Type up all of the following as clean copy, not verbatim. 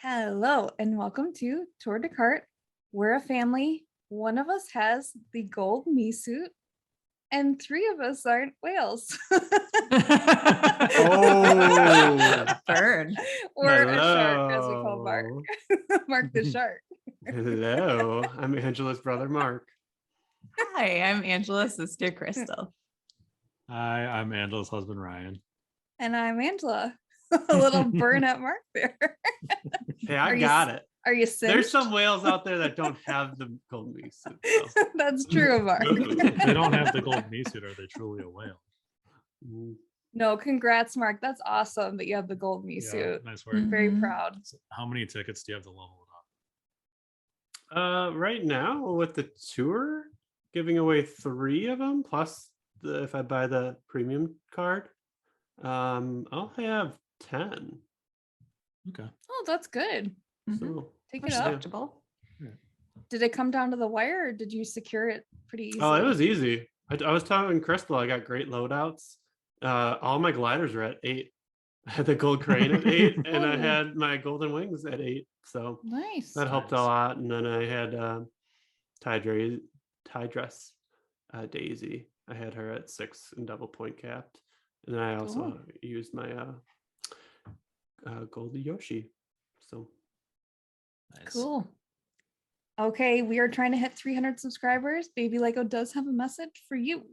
Hello and welcome to Tour de Kart. We're a family. One of us has the gold me suit and three of us aren't whales. Oh, burn. Or a shark, as we call Mark. Mark the shark. Hello, I'm Angela's brother, Mark. Hi, I'm Angela's sister, Crystal. Hi, I'm Angela's husband, Ryan. And I'm Angela. A little burn at Mark there. Hey, I got it. Are you cinched? There's some whales out there that don't have the gold me suit. So. That's true, Mark. They don't have the gold me suit. Are they truly a whale? No, congrats, Mark. That's awesome that you have the gold me suit. Nice work. I'm very proud. So how many tickets do you have to level it up? Right now with the tour, giving away 3 of them plus if I buy the premium card, I'll have 10. Okay. Oh, that's good. So Take it up. Respectable. Did it come down to the wire or did you secure it pretty easily? Oh, it was easy. I was telling Crystal I got great loadouts. All my gliders were at 8. I had the gold crane at 8, and I had my golden wings at 8. So nice. that helped a lot. And then I had tie dress Daisy. I had her at 6 and double point capped. And then I also used my gold Yoshi. So Nice. Cool. Okay, we are trying to hit 300 subscribers. Baby Lego does have a message for you.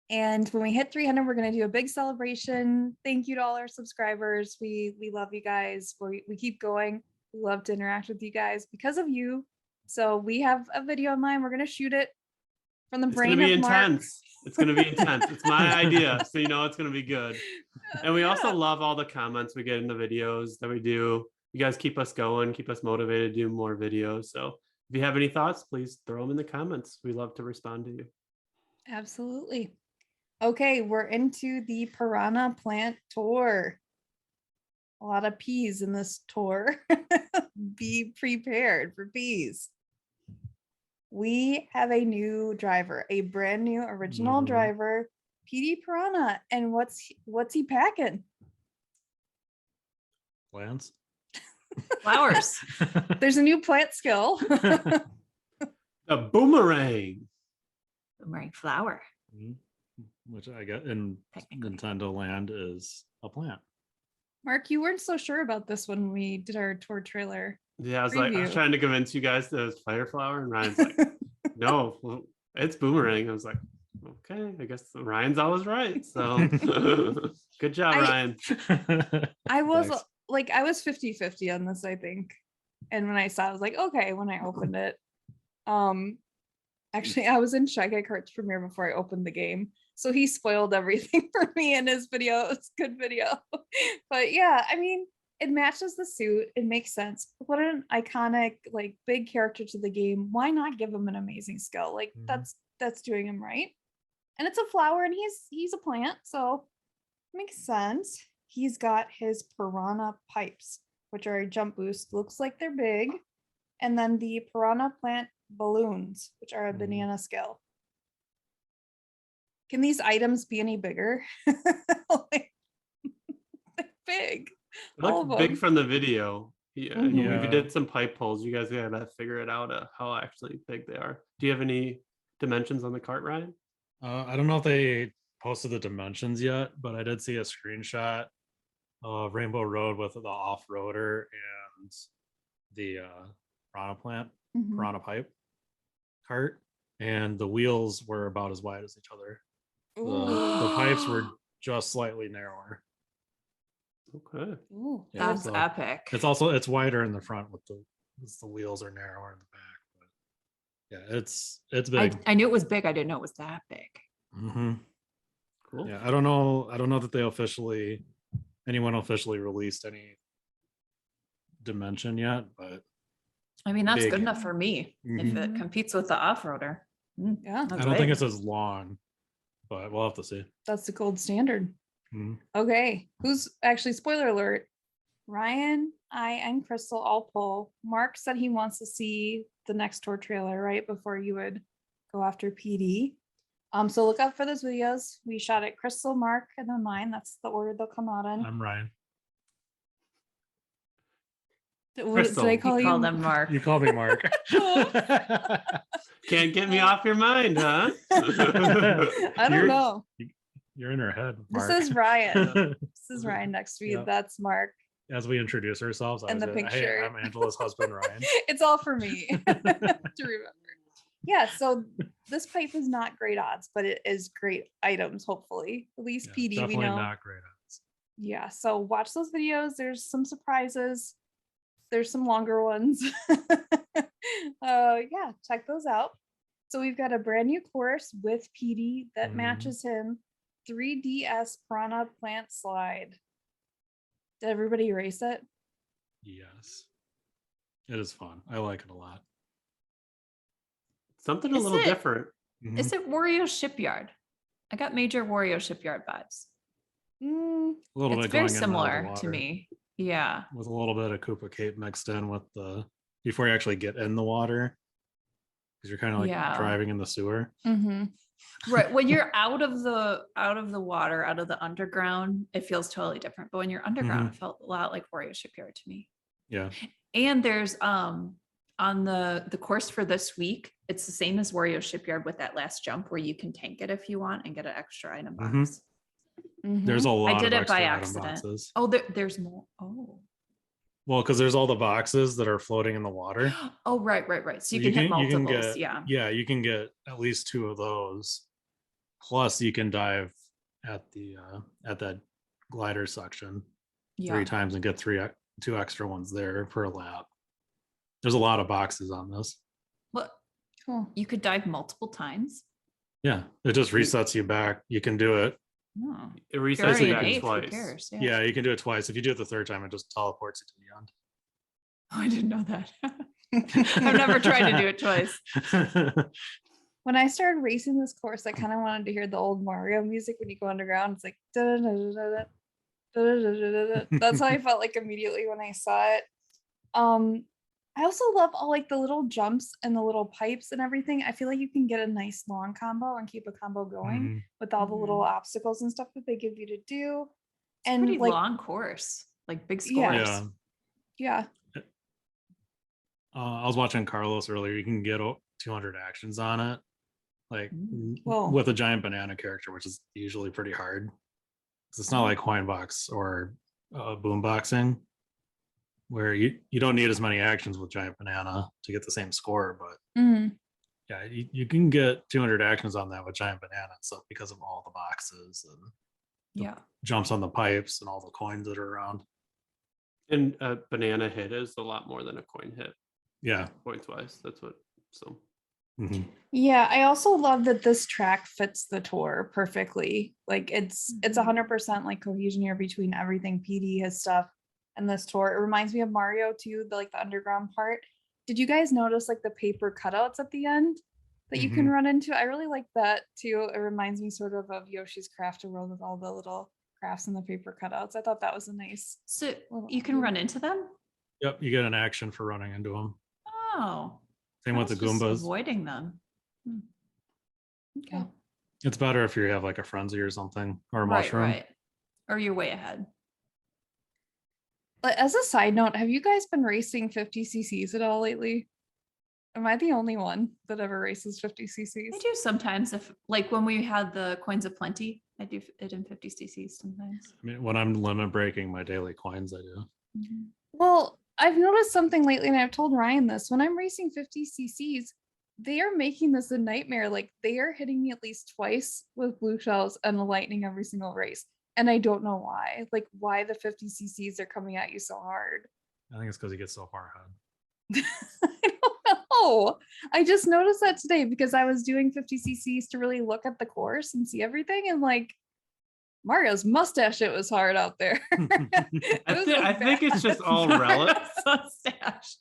And when we hit 300, we're going to do a big celebration. Thank you to all our subscribers. We love you guys. We keep going. We love to interact with you guys because of you. So we have a video in mind. We're going to shoot it from the brain of Mark. intense. It's going to be intense. It's my idea. So you know it's going to be good. And we also love all the comments we get in the videos that we do. You guys keep us going, keep us motivated to do more videos. So if you have any thoughts, please throw them in the comments. We love to respond to you. Absolutely. Okay, we're into the Piranha Plant Tour. A lot of peas in this tour. Be prepared for peas. We have a new driver, a brand new original driver, Petey Piranha. And what's he packing? Plants? Flowers. There's a new plant skill. The boomerang. Boomerang flower. Which I get in Nintendo Land is a plant. Mark, you weren't so sure about this when we did our tour trailer. Yeah, I was trying to convince you guys that it was fire flower, and Ryan's like, no, it's boomerang. I was like, okay, I guess Ryan's always right. So good job, Ryan. I was 50-50 on this, I think. And when I saw it, I was like, okay, when I opened it. Actually, I was in Shy Guy Kart's premiere before I opened the game. So he spoiled everything for me in his video. It's a good video. But yeah, I mean, it matches the suit. It makes sense. What an iconic, like, big character to the game. Why not give him an amazing skill? Like, that's doing him right. And it's a flower and he's a plant, so it makes sense. He's got his Piranha pipes, which are a jump boost. Looks like they're big. And then the Piranha Plant balloons, which are a banana scale. Can these items be any bigger? Like, they're big. They look big from the video. Yeah, if you did some pipe pulls, you guys gotta figure it out how actually big they are. Do you have any dimensions on the cart, Ryan? I don't know if they posted the dimensions yet, but I did see a screenshot of Rainbow Road with the off-roader and the Piranha pipe cart, and the wheels were about as wide as each other. The pipes were just slightly narrower. Okay. Ooh, Yeah, That's epic. It's wider in the front with the wheels are narrower in the back. But yeah, it's big. I knew it was big. I didn't know it was that big. Cool. Yeah, I don't know that anyone officially released any dimension yet, but I mean, that's big. good enough for me if it competes with the off-roader. yeah. I don't think it's as long, but we'll have to see. That's the gold standard. Okay, who's actually, spoiler alert, Ryan, I, and Crystal all pull. Mark said he wants to see the next tour trailer right before you would go after PD. So look out for those videos. We shot it Crystal, Mark, and then mine. That's the order they'll come out in. I'm Ryan. Did I Crystal. call We you? call them Mark. You called me Mark. Can't get me off your mind, huh? I don't know. You're in her head, This Mark. is Ryan. This is Ryan next to me. Yep. That's Mark. As we introduce ourselves, I And was the like, pink hey, shirt. I'm Angela's husband, Ryan. It's all for me to remember. Yeah, so this pipe is not great odds, but it is great items, hopefully. At least Yeah, PD, we definitely know. not great odds. Yeah, so watch those videos. There's some surprises. There's some longer ones. Yeah, check those out. So we've got a brand new course with PD that matches him. 3DS Piranha Plant Slide. Did everybody race it? Yes. It is fun. I like it a lot. Something a little different. Is it Wario Shipyard? I got major Wario Shipyard vibes. A little It's bit very going in and out of the similar to water, me. Yeah. with a little bit of Koopa Cape mixed in with the before you actually get in the water, because you're kind of like driving in the sewer. Right. When you're out of the water, out of the underground, it feels totally different. But when you're underground, it felt a lot like Wario Shipyard to me. Yeah. And there's on the course for this week, it's the same as Wario Shipyard with that last jump where you can tank it if you want and get an extra item box. There's a lot I did of it by extra item accident. boxes. Oh, there's more. Oh. Well, because there's all the boxes that are floating in the water. Oh, right. So you can hit multiples. Yeah, you can get at least 2 of those. Plus, you can dive at the at that glider section 3 times and get 2 extra ones there per lap. There's a lot of boxes on this. What? Cool. You could dive multiple times. Yeah, it just resets you back. You can do it. Oh. It resets you back Who twice. cares? Yeah, you can do it twice. If you do it the 3rd time, it just teleports you to the end. Oh, I didn't know that. I've never tried to do it twice. When I started racing this course, I kind of wanted to hear the old Mario music when you go underground. It's like da-da-da-da-da, da-da-da-da-da. That's how I felt like immediately when I saw it. I also love all like the little jumps and the little pipes and everything. I feel like you can get a nice long combo and keep a combo going with all the little obstacles and stuff that they give you to do. It's and pretty like long course, like big scores. Yeah. I was watching Carlos earlier. You can get 200 actions on it, like Whoa. with a giant banana character, which is usually pretty hard. 'Cause it's not like Coinbox or boomboxing, where you don't need as many actions with giant banana to get the same score. But yeah, you can get 200 actions on that with giant banana stuff because of all the boxes and jumps on the pipes and all the coins that are around. And a banana hit is a lot more than a coin hit. Yeah, Points wise. That's what. So. Yeah, I also love that this track fits the tour perfectly. Like it's 100% like cohesion here between everything PD, his stuff, and this tour. It reminds me of Mario too, the underground part. Did you guys notice like the paper cutouts at the end that you can run into? I really like that too. It reminds me sort of Yoshi's Crafted World with all the little crafts and the paper cutouts. I thought that was a nice. So you can run into them? Yep, you get an action for running into them. Oh. Same with the Goombas. Avoiding them. Okay. It's better if you have like a frenzy or something, or a mushroom. Right. Or you're way ahead. But as a side note, have you guys been racing 50 cc's at all lately? Am I the only one that ever races 50 cc's? I do sometimes. If like when we had the coins of plenty, I do it in 50 cc's sometimes. I mean, when I'm limit breaking my daily coins, I do. Well, I've noticed something lately, and I've told Ryan this. When I'm racing 50 cc's, they are making this a nightmare. Like they are hitting me at least twice with blue shells and the lightning every single race. And I don't know why. Like why the 50 cc's are coming at you so hard. I think it's because you get so far ahead. I don't know. I just noticed that today because I was doing 50 cc's to really look at the course and see everything. And like Mario's mustache, it was hard out there. I think it's just all relative. Mustache.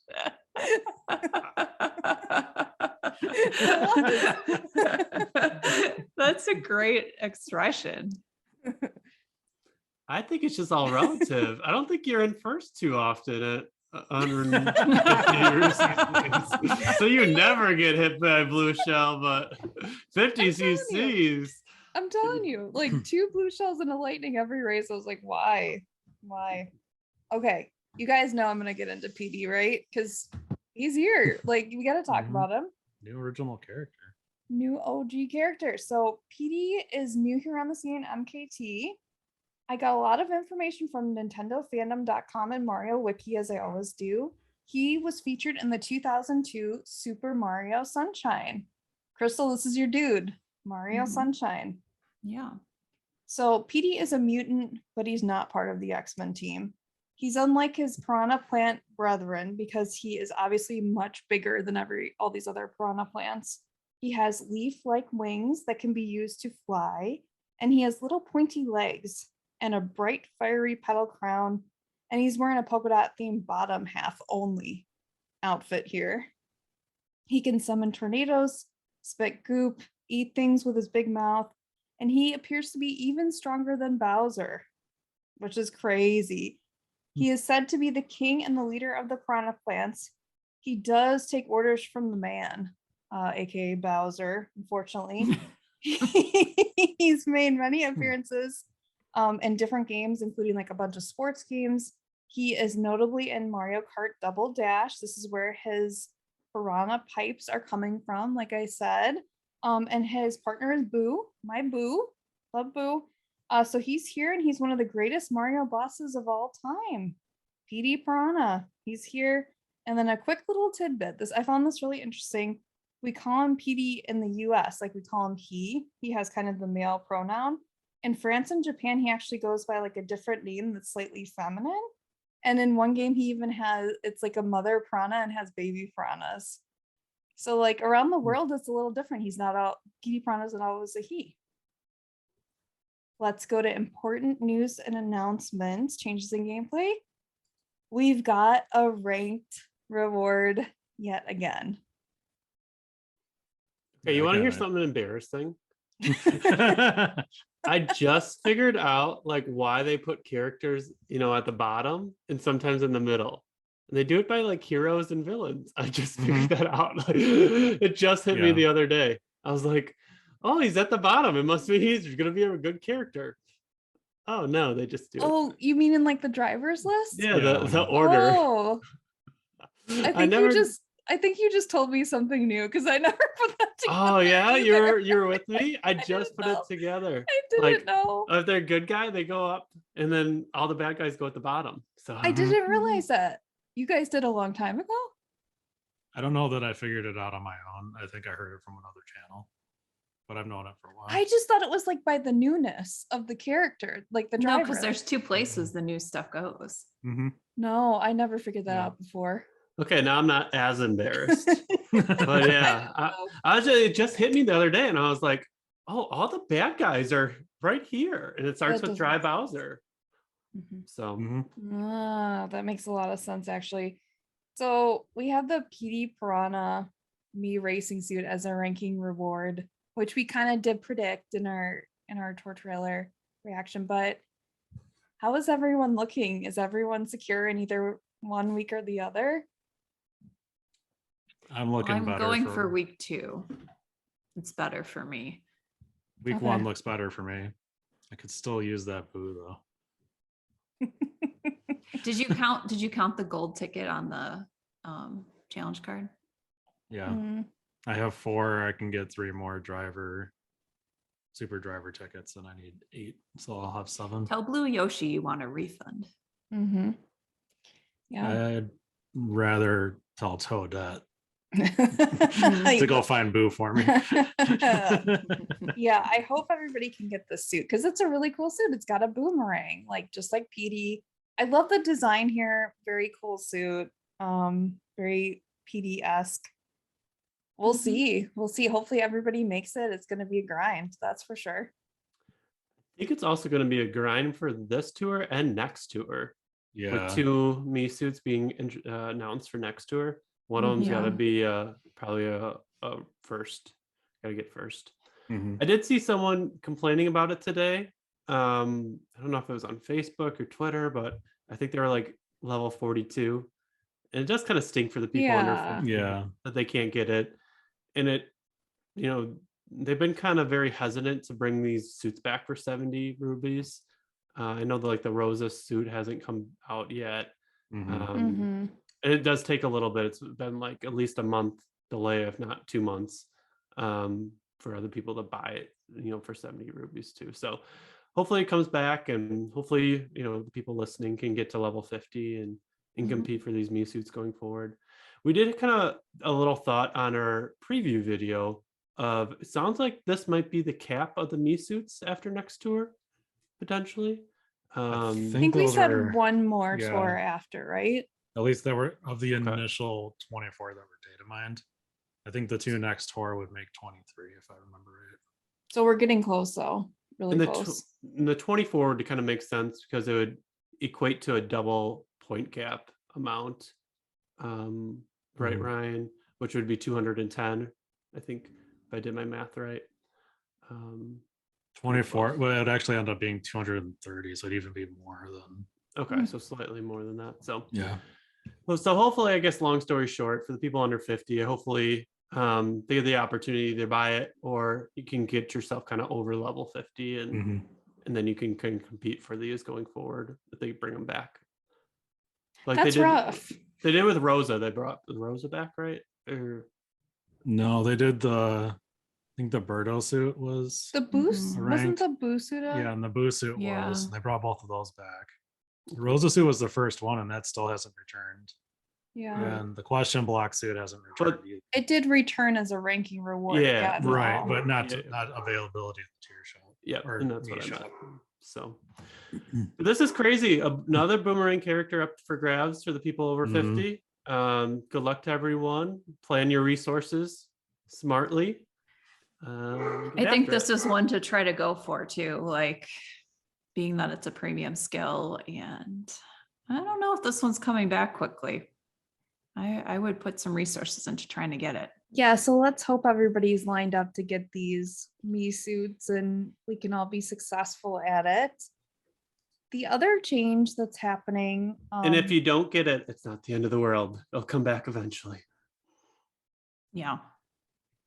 That's a great expression. I think it's just all relative. I don't think you're in first too often 150 so you never get hit by a blue shell, but 50 cc's. I'm telling you, like 2 blue shells and a lightning every race. I was like, why? Okay, you guys know I'm gonna get into PD, right? Because he's here. Like, we gotta talk about him. New original character. New OG character. So PD is new here on the scene, MKT. I got a lot of information from NintendoFandom.com and Mario Wiki, as I always do. He was featured in the 2002 Super Mario Sunshine. Crystal, this is your dude, Mario Sunshine. Yeah. So PD is a mutant, but he's not part of the X-Men team. He's unlike his Piranha Plant brethren because he is obviously much bigger than all these other Piranha Plants. He has leaf-like wings that can be used to fly, and he has little pointy legs and a bright fiery petal crown, and he's wearing a polka dot themed bottom half only outfit here. He can summon tornadoes, spit goop, eat things with his big mouth, and he appears to be even stronger than Bowser, which is crazy. He is said to be the king and the leader of the Piranha Plants. He does take orders from the man, aka Bowser, unfortunately. He's made many appearances in different games, including like a bunch of sports games. He is notably in Mario Kart Double Dash. This is where his piranha pipes are coming from, like I said. And his partner is Boo, my Boo. Love Boo. So he's here, and he's one of the greatest Mario bosses of all time. Petey Piranha, he's here. And then a quick little tidbit. I found this really interesting. We call him Petey in the US, like we call him he. He has kind of the male pronoun. In France and Japan, he actually goes by like a different name that's slightly feminine. And in one game, he even it's like a mother piranha and has baby piranhas. So like around the world, it's a little different. Petey Piranha's not always a he. Let's go to important news and announcements, changes in gameplay. We've got a ranked reward yet again. Hey, you want to hear something embarrassing? I just figured out like why they put characters, at the bottom and sometimes in the middle. And they do it by like heroes and villains. I just figured that out. Like, it just hit me the other day. I was like, oh, he's at the bottom. It must be he's going to be a good character. Oh no, they just do it. Oh, you mean in like the driver's list? Yeah, the order. Oh, I think you just told me something new because I never put that together. Oh yeah, you're with me. I just put it together. I didn't know. If they're a good guy, they go up, and then all the bad guys go at the bottom. So I didn't realize that. You guys did a long time ago. I don't know that I figured it out on my own. I think I heard it from another channel, but I've known it for a while. I just thought it was like by the newness of the character, like the driver. No, because there's 2 places the new stuff goes. No, I never figured that out before. Okay, now I'm not as embarrassed. But yeah, it just hit me the other day, and I was like, oh, all the bad guys are right here, and it starts with Dry Bowser. So that makes a lot of sense, actually. So we have the Petey Piranha Me racing suit as a ranking reward, which we kind of did predict in our tour trailer reaction. But how is everyone looking? Is everyone secure in either one week or the other? I'm going for week 2. It's better for me. Week 1 looks better for me. I could still use that Boo though. Did you count the gold ticket on the challenge card? Yeah. I have 4. I can get 3 more super driver tickets, and I need 8, so I'll have 7. Tell Blue Yoshi you want a refund. Yeah. I'd rather tell Toadette to go find Boo for me. Yeah, I hope everybody can get this suit because it's a really cool suit. It's got a boomerang, just like Petey. I love the design here. Very cool suit. Very Petey-esque. We'll see. Hopefully everybody makes it. It's going to be a grind. That's for sure. I think it's also going to be a grind for this tour and next tour. Yeah. With 2 me suits being announced for next tour. One of them's got to be probably a first. Got to get first. I did see someone complaining about it today. I don't know if it was on Facebook or Twitter, but I think they were like level 42. And it does kind of stink for the people under Yeah. 50 that they can't get it. And it, you know, they've been kind of very hesitant to bring these suits back for 70 rubies. I know that like the Rosa suit hasn't come out yet. And it does take a little bit. It's been like at least a month delay, if not 2 months, for other people to buy it, you know, for 70 rubies too. So hopefully it comes back, and hopefully, you know, the people listening can get to level 50 and compete for these Mii suits going forward. We did kind of a little thought on our preview video of, it sounds like this might be the cap of the Mii suits after next tour, potentially. I think we those said were- one more yeah. tour after, right? At least there were of the initial 24 that were data mined. I think the 2 next tour would make 23 if I remember right. So we're getting close though. Really And close. the 24 would kind of make sense because it would equate to a double point cap amount. Right, Ryan? Which would be 210, I think, if I did my math right. 24, well, it would actually end up being 230, so it'd even be more than. Okay, so slightly more than that. So Yeah. well, so hopefully, I guess, long story short, for the people under 50, hopefully they get the opportunity to buy it, or you can get yourself kind of over level 50, and then you can compete for these going forward if they bring them back. Like That's rough. They did with Rosa. They brought the Rosa back, right? Or No, they did I think the Birdo suit was. The boost wasn't ranked. the boost suit up? Yeah, and the Boo suit Yeah. was. They brought both of those back. The Rosa suit was the first one, and that still hasn't returned. Yeah. And the question block suit hasn't returned either. It did return as a ranking reward. Yeah, Right, no. but not Yeah. not availability at the tier shop. yeah, Or and that's what Mii I shop. meant. So this is crazy. Another boomerang character up for grabs for the people over 50. Good luck to everyone. Plan your resources smartly. I think this is one to try to go for too, like being that it's a premium skill, and I don't know if this one's coming back quickly. I would put some resources into trying to get it. Yeah, so let's hope everybody's lined up to get these Mii suits and we can all be successful at it. The other change that's happening, and if you don't get it, it's not the end of the world. It'll come back eventually. Yeah.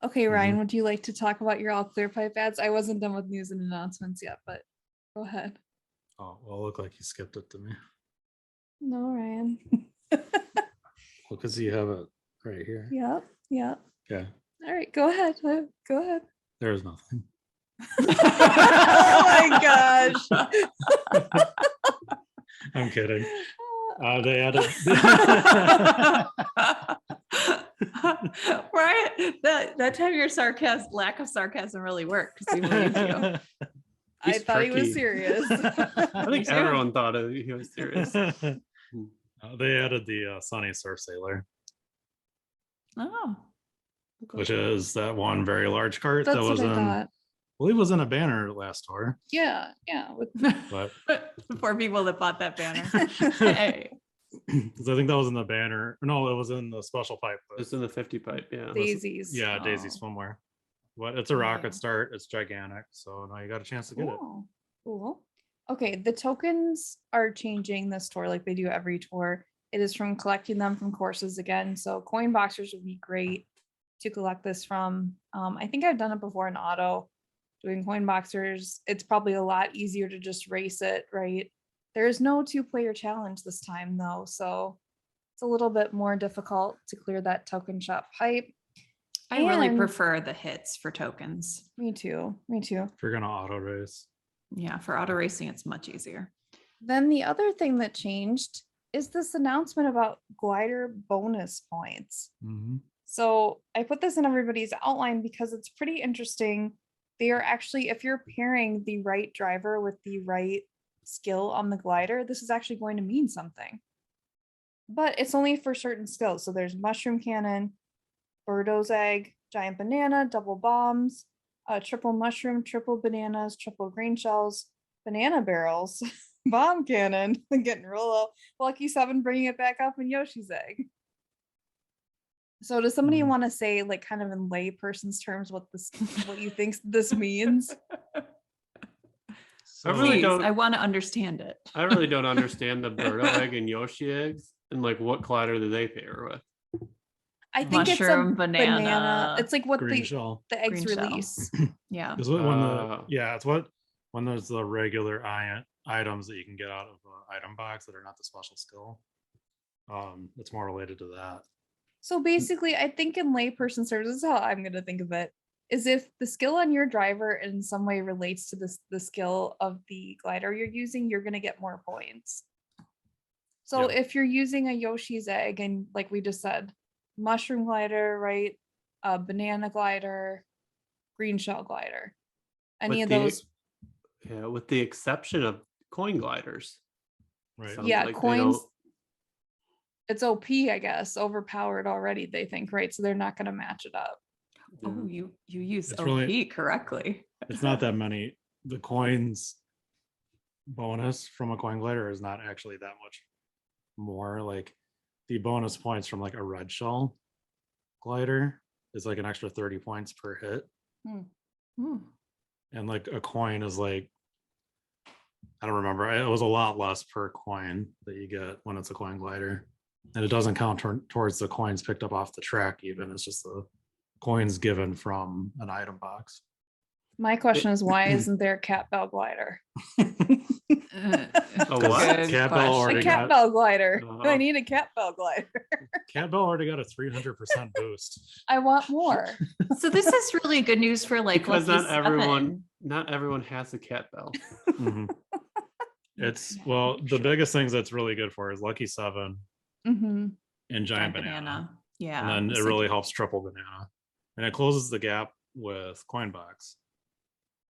okay, Ryan, would you like to talk about your all clear pipe ads? I wasn't done with news and announcements yet, but go ahead. Oh, well, it looked like you skipped it to me. No, Ryan. Well, because you have it right here. Yep, yep. Yeah, All right, go ahead. Go ahead. there's nothing. Oh my gosh. I'm kidding. They added. Right. That time your lack of sarcasm really worked because we believed you. I He's thought he was tricky. serious. I think too. everyone thought he was serious. They added the Sunny Surf Sailor, Oh. which is that one very large cart That's that what was I in. thought. I believe was in a banner last tour, Yeah. With but The poor people that bought that banner. Hey. because I think that was in the banner. No, it was in the special pipe. but- It's in the 50 pipe, yeah. daisies. Yeah, Daisy Oh. Swimwear. But it's a rocket Yeah. start. It's gigantic, so now you got a chance to get it. Cool. Okay, the tokens are changing this tour like they do every tour. It is from collecting them from courses again. So coin boxers would be great to collect this from. I think I've done it before in auto, doing coin boxers. It's probably a lot easier to just race it, right? There is no 2-player challenge this time though, so it's a little bit more difficult to clear that token shop pipe. I really And- prefer the hits for tokens. Me too. If you're gonna auto race. Yeah, for auto racing, it's much easier. Then the other thing that changed is this announcement about glider bonus points. So I put this in everybody's outline because it's pretty interesting. They are actually, if you're pairing the right driver with the right skill on the glider, this is actually going to mean something. But it's only for certain skills. So there's mushroom cannon, Birdo's egg, giant banana, double bombs, triple mushroom, triple bananas, triple green shells, banana barrels, bomb cannon, getting real low, lucky 7 bringing it back up, and Yoshi's egg. So does somebody want to say, like, kind of in lay person's terms, what you think this means? I really Please, don't. I want to understand it. I really don't understand the Birdo egg and Yoshi eggs. And like, what glider do they pair with? I think Mushroom, it's a banana. It's like what Green shell. the eggs Green shell. release. Yeah. Is what when the it's what when there's the regular items that you can get out of an item box that are not the special skill. It's more related to that. So basically, I think in layperson terms, this is how I'm going to think of it, is if the skill on your driver in some way relates to the skill of the glider you're using, you're going to get more points. So if you're using a Yoshi's egg, and like we just said, mushroom glider, right? Banana glider, green shell glider. Any of those. Yeah, with the exception of coin gliders. Right. Yeah, like coins. It's OP, I guess, overpowered already, they think, right? So they're not going to match it up. Oh, you use It's OP really- correctly. It's not that many. The coins bonus from a coin glider is not actually that much more. Like the bonus points from like a red shell glider is like an extra 30 points per hit. And like a coin is like, I don't remember, it was a lot less per coin that you get when it's a coin glider, and it doesn't count towards the coins picked up off the track even. It's just the coins given from an item box. My question is, why isn't there a cat bell glider? A what? Cat Bell A already cat got, bell glider. I need a cat bell glider. Cat Bell already got a 300% boost. I want more. So this is really good news for like Because Lucky not everyone has a cat bell. Mhm. It's the biggest things that's really good for is Lucky 7 Mm-hmm. and Giant Banana. Yeah. And then it really helps Triple Banana. And it closes the gap with Coinbox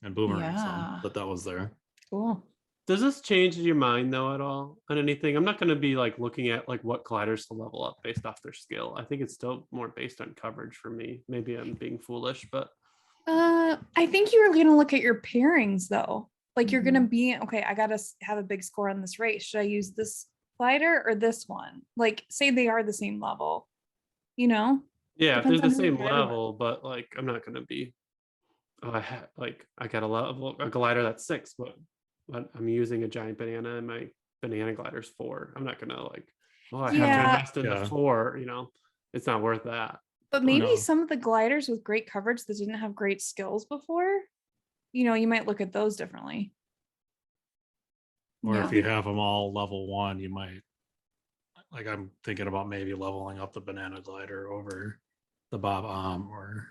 and Boomerang. Yeah. That was there. Cool. Does this change your mind though at all on anything? I'm not going to be like looking at like what gliders to level up based off their skill. I think it's still more based on coverage for me. Maybe I'm being foolish, but I think you were going to look at your pairings though. Like you're going to be, okay, I got to have a big score on this race. Should I use this glider or this one? Like say they are the same level, you know? yeah, if they're Depends the on who same you're riding with. level, but like I'm not going to be I got a glider that's 6, but I'm using a Giant Banana and my banana glider's 4. I'm not gonna like, I have to invest in the 4, it's not worth that. But maybe some of the gliders with great coverage that didn't have great skills before, you might look at those differently. Or if you have them all level 1, you might, like I'm thinking about maybe leveling up the banana glider over the Bob or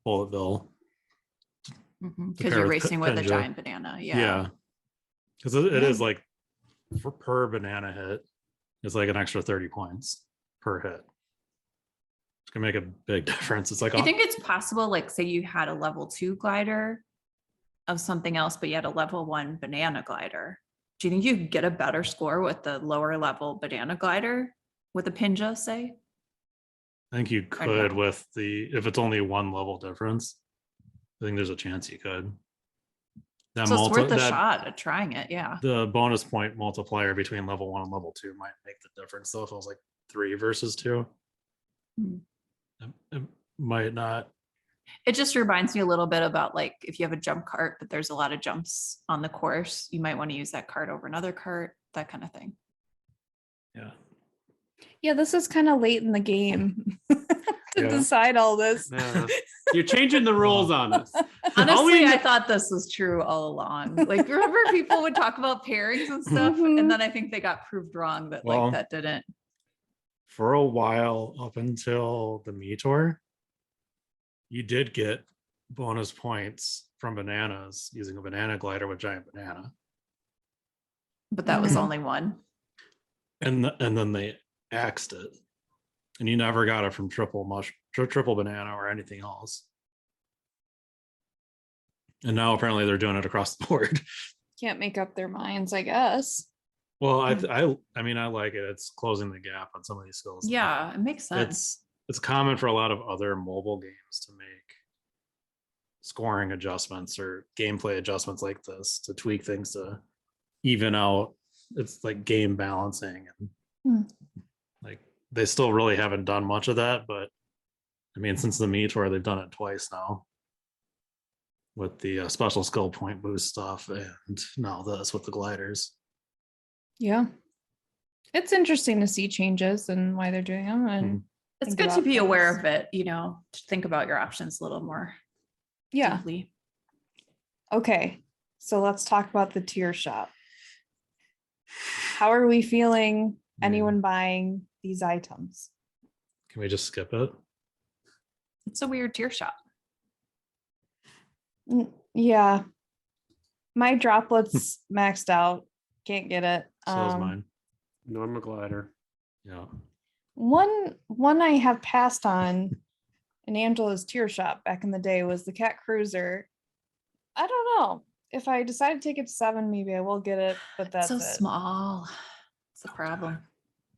Bulletville. Because you're racing with a Giant Banana. Yeah. Because it is like per banana hit, it's like an extra 30 points per hit. It's gonna make a big difference. It's like I think it's possible, like say you had a level 2 glider of something else, but you had a level 1 banana glider. Do you think you could get a better score with the lower level banana glider with a Pinja, say? I think you could with if it's only 1 level difference. I think there's a chance you could. So it's worth a shot at trying it, yeah. The bonus point multiplier between level 1 and level 2 might make the difference. So if it was like 3 versus 2, it might not. It just reminds me a little bit about like if you have a jump cart, but there's a lot of jumps on the course, you might want to use that cart over another cart, that kind of thing. Yeah. Yeah, this is kind of late in the game to decide all this. Yeah. You're changing the rules on us. Honestly, I thought this was true all along. Like, remember people would talk about pairings and stuff, and then I think they got proved wrong that like that didn't. For a while, up until the Me Tour, you did get bonus points from bananas using a banana glider with Giant Banana. But that was only one. And then they axed it. And you never got it from triple banana or anything else. And now apparently they're doing it across the board. Can't make up their minds, I guess. Well, I mean, I like it. It's closing the gap on some of these skills. Yeah, it makes sense. It's common for a lot of other mobile games to make scoring adjustments or gameplay adjustments like this to tweak things to even out. It's like game balancing and like they still really haven't done much of that, but I mean, since the Me Tour, they've done it twice now with the special skill point boost stuff, and now this with the gliders. Yeah. It's interesting to see changes and why they're doing them. And It's think good to about be aware things. of it, to think about your options a little more Yeah. deeply. Okay. So let's talk about the tier shop. How are we feeling? Anyone buying these items? Can we just skip it? It's a weird tier shop. Yeah. My droplets maxed out. Can't get it. So is mine. Normal glider. Yeah. One I have passed on in Angela's tier shop back in the day was the Cat Cruiser. I don't know. If I decide to take it to 7, maybe I will get it, but that's so it. small. It's a problem.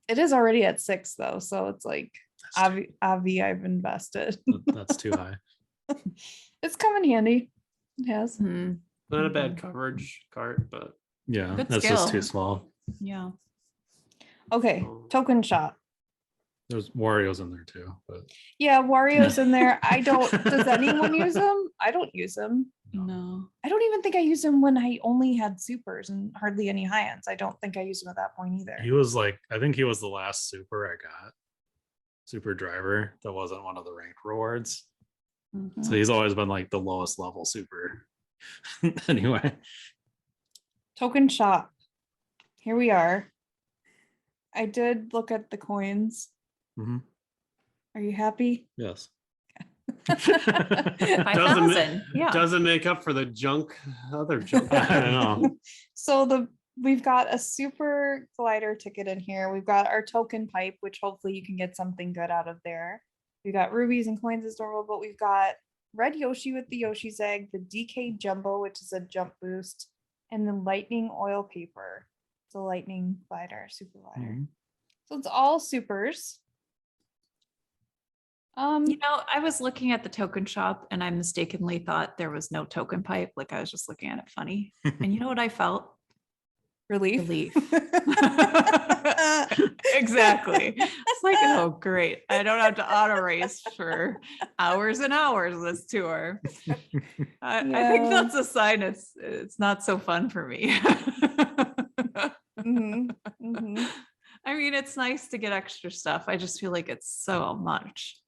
It is already at 6 though, so it's like Avi I've invested. That's too high. It's come in handy. It has. Not a bad coverage cart, but Yeah, Good that's skill. just too small. Yeah. Okay, token shop. There's Wario's in there too, but Yeah, Wario's in there. Does anyone use them? I don't use them. No. I don't even think I used them when I only had supers and hardly any high ends. I don't think I used them at that point either. he was like, I think he was the last super I got. Super driver that wasn't one of the ranked rewards. So he's always been like the lowest level super. Anyway. Token shop. Here we are. I did look at the coins. Are you happy? Yes. 5,000. Yeah. doesn't make up for the other junk. I know. So we've got a super glider ticket in here. We've got our token pipe, which hopefully you can get something good out of there. We got rubies and coins as normal, but we've got red Yoshi with the Yoshi's egg, the DK Jumbo, which is a jump boost, and the lightning oil paper. It's a lightning glider, super glider. So it's all supers. I was looking at the token shop and I mistakenly thought there was no token pipe. Like I was just looking at it funny. And you know what I felt? Relief. Exactly. It's like, oh, great. I don't have to auto race for hours and hours this tour. I think that's a sign it's not so fun for me. I mean, it's nice to get extra stuff. I just feel like it's so much.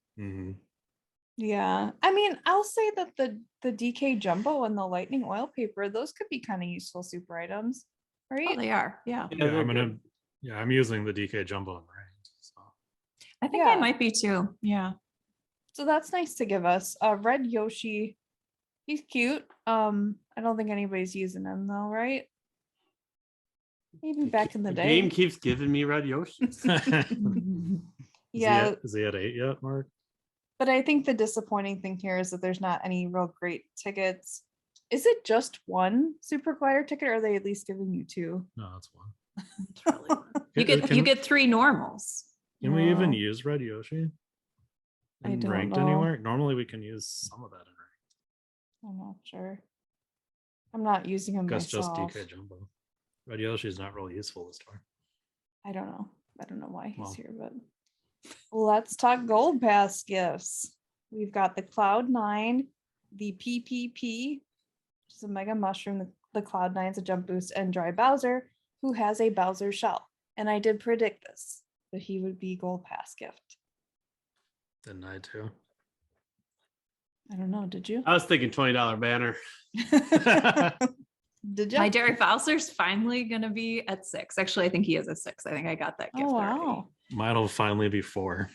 Yeah. I mean, I'll say that the DK Jumbo and the lightning oil paper, those could be kind of useful super items, right? Oh, they are. Yeah. I'm using the DK Jumbo in range. So I think I might be too. Yeah. So that's nice to give us. Red Yoshi. He's cute. I don't think anybody's using him though, right? Maybe back in the day. Game keeps giving me red Yoshis. Yeah. Is he at 8 yet, Mark? But I think the disappointing thing here is that there's not any real great tickets. Is it just one super glider ticket, or are they at least giving you 2? No, that's one. It's really one. You get 3 normals. Can we even use red Yoshi? I don't ranked know. anywhere? Normally we can use some of that in ranked. I'm not sure. I'm not using him That's just myself. DK Jumbo. Red Yoshi is not really useful this tour. I don't know. I don't know why he's here, but let's talk gold pass gifts. We've got the Cloud9, the PPP, which is a mega mushroom. The Cloud9 is a jump boost, and Dry Bowser, who has a Bowser shell. And I did predict this, that he would be gold pass gift. Didn't I too? I don't know. Did you? I was thinking $20 banner. Did you? My Dairy Bowser's finally gonna be at 6. Actually, I think he is at 6. I think I got that gift already. Mine will finally be 4.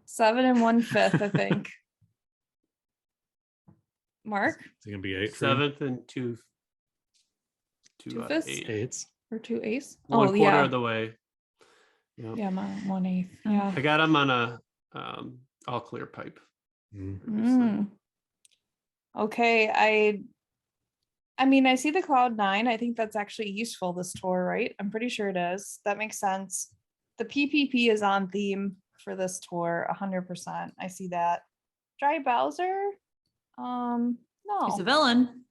7 1/5, I think. Mark? Is it gonna be 8? 7th and 2 2/5? 8s. Or 2 ace? 1/4 of the way. Yep. Yeah, my 1/8. Yeah. I got him on a all clear pipe. Okay, I mean, I see the Cloud9. I think that's actually useful this tour, right? I'm pretty sure it is. That makes sense. The PPP is on theme for this tour, 100%. I see that. Dry Bowser? No. He's a villain.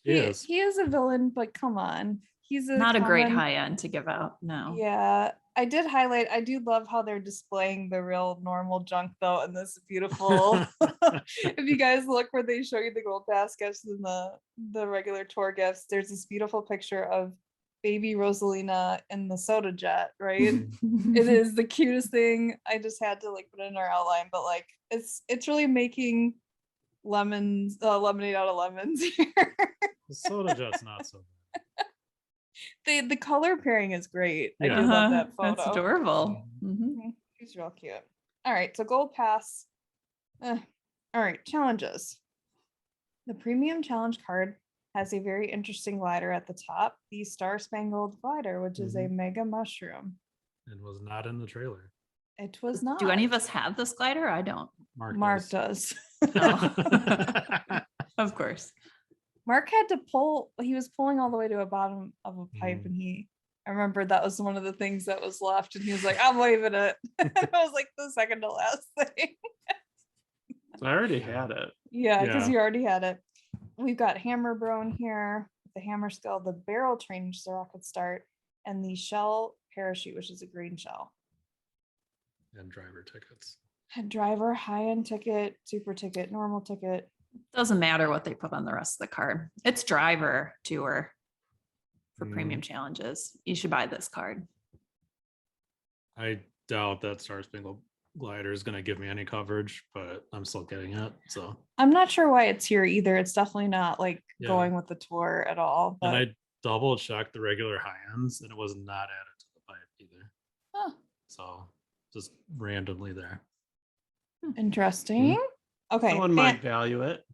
He is a villain, but come on. He's Not a great high end to give out. No. Yeah, I did highlight. I do love how they're displaying the real normal junk though, in this beautiful. If you guys look where they show you the gold pass gifts and the regular tour gifts, there's this beautiful picture of baby Rosalina in the soda jet, right? It is the cutest thing. I just had to like put it in our outline, but like it's really making lemonade out of lemons here. The soda jet's not so bad. The color pairing is great. I Yeah. do love that photo. That's adorable. He's real cute. All right, so gold pass. All right, challenges. The premium challenge card has a very interesting glider at the top, the Star Spangled Glider, which is a mega mushroom. It was not in the trailer. It was not. Do any of us have this glider? I don't. Mark does. Oh. Of course. Mark had to pull, he was pulling all the way to a bottom of a pipe, and I remember that was one of the things that was left, and he was like, I'm leaving it. That was like the second to last thing. So I already had it. Yeah, because you already had it. We've got Hammer Bro in here, the hammer skull, the barrel train, which is the rocket start, and the shell parachute, which is a green shell. And driver tickets. And driver, high-end ticket, super ticket, normal ticket. Doesn't matter what they put on the rest of the card. It's driver tour for premium challenges. You should buy this card. I doubt that Star Spangled Glider is going to give me any coverage, but I'm still getting it. So I'm not sure why it's here either. It's definitely not like Yeah. going with the tour at all. But and I double checked the regular high ends, and it was not added to the pipe either. Huh. So just randomly there. Interesting. Okay. Someone might value it.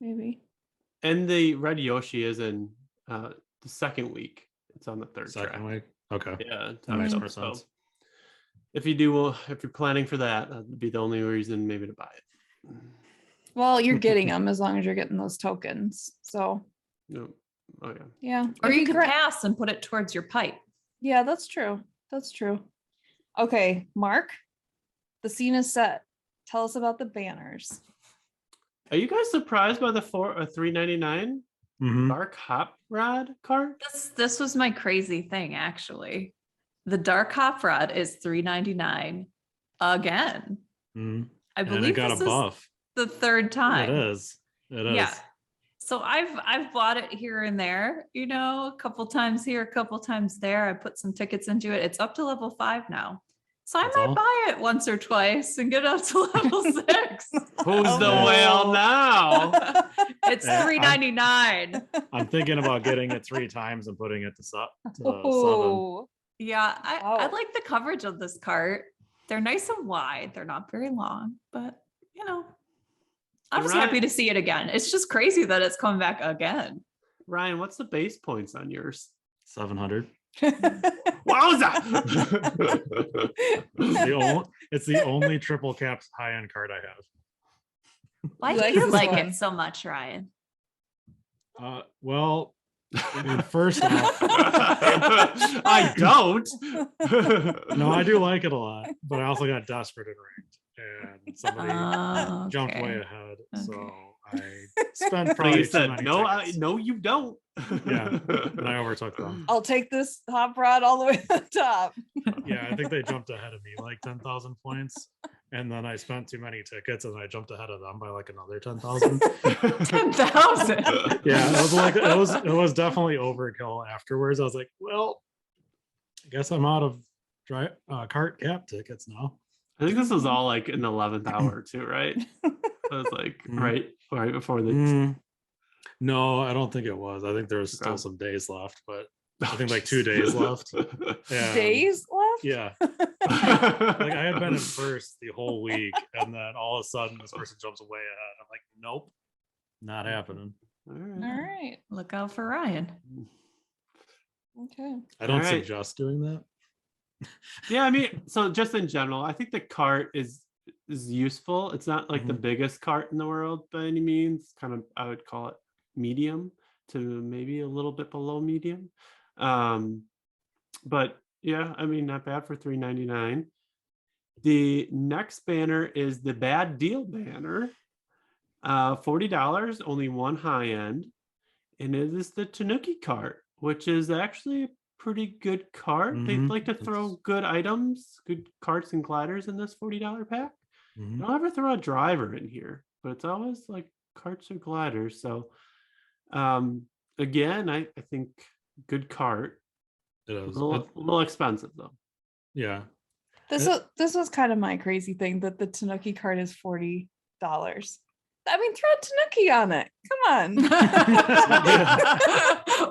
Maybe. And the red Yoshi is in the second week. It's on the third track. Second week. Okay. Yeah, That makes more so sense. if you're planning for that, that'd be the only reason maybe to buy it. Well, you're getting them as long as you're getting those tokens. So No. Oh yeah. yeah. Or you could correct. pass and put it towards your pipe. Yeah, that's true. That's true. Okay, Mark, the scene is set. Tell us about the banners. Are you guys surprised by the $3.99 dark hop rod card? This was my crazy thing, actually. The dark hop rod is $3.99 again. I believe and it got this a buff. is the third time. It is. It is. Yeah. So I've bought it here and there, you know, a couple times here, a couple times there. I put some tickets into it. It's up to level 5 now. So That's I might all? buy it once or twice and get up to level 6. Who's the whale now? It's Yeah, $3.99. I'm thinking about getting it 3 times and putting it to 7. Oh, Yeah, I Wow. like the coverage of this cart. They're nice and wide. They're not very long, but you know, I'm just happy to see it again. It's just crazy that it's coming back again. Ryan, what's the base points on yours? 700. Wowza! It's the only triple caps high end card I have. Why He do likes you this like one. it so much, Ryan? Well, I mean, first off, I don't. no, I do like it a lot, but I also got desperate and ranked, and somebody jumped Okay. way ahead, so Okay. I spent So probably you too said many no. tickets. No, you don't. Yeah, and I overtook them. I'll take this hop rod all the way to the top. Yeah, I think they jumped ahead of me like 10,000 points, and then I spent too many tickets, and I jumped ahead of them by like another 10,000. 10,000. Yeah, it was definitely overkill afterwards. I was like, well, I guess I'm out of cart cap tickets now. I think this was all like in the 11th hour too, right? It was like right before the. No, I don't think it was. I think there was still some days left, but I think like 2 days left. Yeah. Days left? Yeah. Like I had been in first the whole week, and then all of a sudden this person jumps way ahead. I'm like, nope, not happening. All All right. right. Look out for Ryan. Okay. I don't All right. suggest doing that. Yeah, I mean, so just in general, I think the cart is useful. It's not like the biggest cart in the world by any means. Kind of, I would call it medium to maybe a little bit below medium. But yeah, I mean, not bad for $3.99. The next banner is the bad deal banner. $40, only one high end, and it is the Tanuki cart, which is actually a pretty good cart. They like to throw good items, good carts and gliders in this $40 pack. They don't ever throw a driver in here, but it's always like carts or gliders. So again, I think Good cart. It A is. little expensive though. Yeah. This was kind of my crazy thing that the Tanuki card is $40. I mean, throw a Tanuki on it. Come on.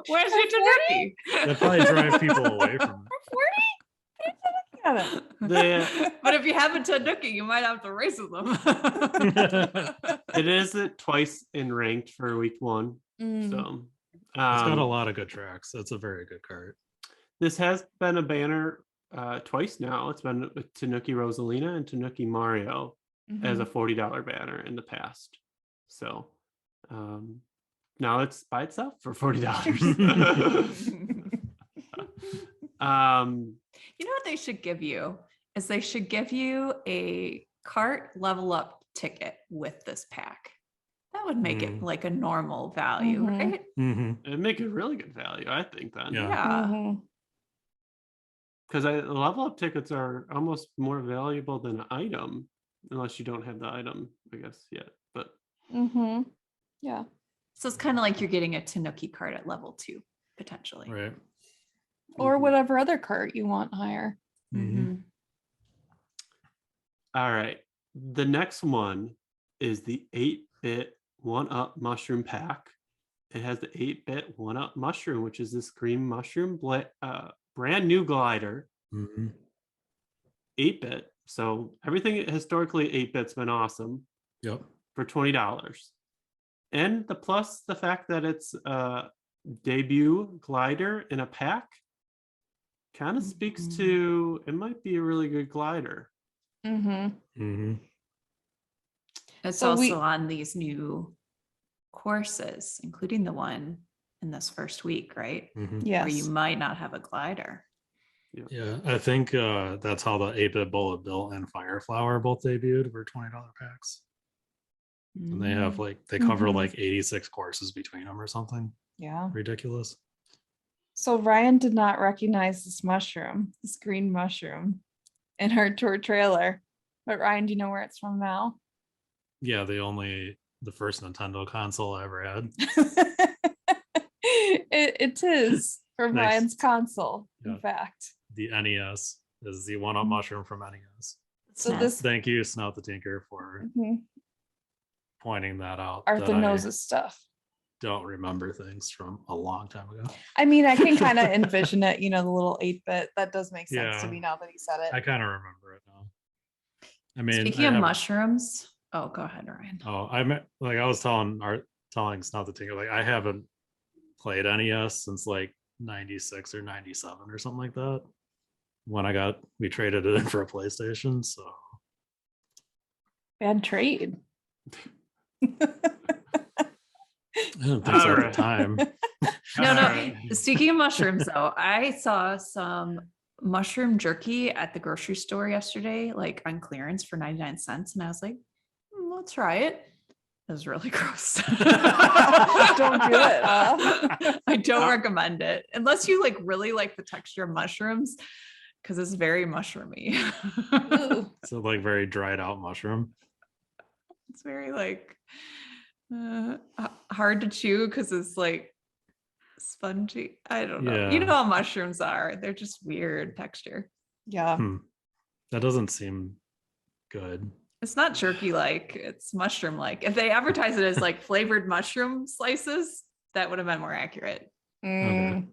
Where's your Tanuki? That probably drive people away from For 40? Put a Tanuki on it. But if you have a Tanuki, you might have to race with them. it. It is twice in ranked for week 1. Mm. So It's got a lot of good tracks. It's a very good cart. this has been a banner twice now. It's been with Tanuki Rosalina and Tanuki Mario as a $40 banner in the past. So now it's by itself for $40. You know what they should give you is they should give you a cart level up ticket with this pack. That would make it like a normal value, right? It'd make a really good value, I think. Then, Yeah. because level up tickets are almost more valuable than an item, unless you don't have the item, I guess, yet. But Yeah. So it's kind of like you're getting a Tanuki cart at level 2, potentially. Right. Or whatever other cart you want higher. All right. The next one is the 8-bit 1-up mushroom pack. It has the 8-bit 1-up mushroom, which is this green mushroom brand new glider. 8-bit. So everything historically 8-bit's been awesome. Yep. For $20. And the fact that it's a debut glider in a pack kind of speaks to it might be a really good glider. It's So also on these new courses, including the one in this first week, right? Yes. Where you might not have a glider. Yeah, I think that's how the 8-bit Bullet Bill and Fire Flower both debuted for $20 packs. And they have they cover like 86 courses between them or something. Yeah. Ridiculous. So Ryan did not recognize this green mushroom in our tour trailer. But Ryan, do you know where it's from now? Yeah, the first Nintendo console I ever had. it is from Nice. Ryan's console, Yeah. in fact. The NES is the 1-up mushroom from NES. So this Thank you, Snout the Tinker, for pointing that out. Arthur that knows his stuff. Don't remember things from a long time ago. I mean, I can kind of envision it, the little 8-bit. That does make sense to me now that he said it. I kind of remember it now. I mean, Speaking of mushrooms, oh, go ahead, Ryan. Oh, I was telling Snout the Tinker, I haven't played NES since 96 or 97 or something like that. When we traded it in for a PlayStation, so Bad trade. I didn't think so at the time. No. Speaking of mushrooms, though, I saw some mushroom jerky at the grocery store yesterday, on clearance for 99 cents. And I was like, let's try it. It was really gross. Don't do it. I don't recommend it unless you really like the texture of mushrooms, because it's very mushroomy. So very dried out mushroom. It's very hard to chew because it's spongy. I don't know. Yeah. You know how mushrooms are. They're just weird texture. Yeah. That doesn't seem good. It's not jerky it's mushroom If they advertise it as flavored mushroom slices, that would have been more accurate. Okay.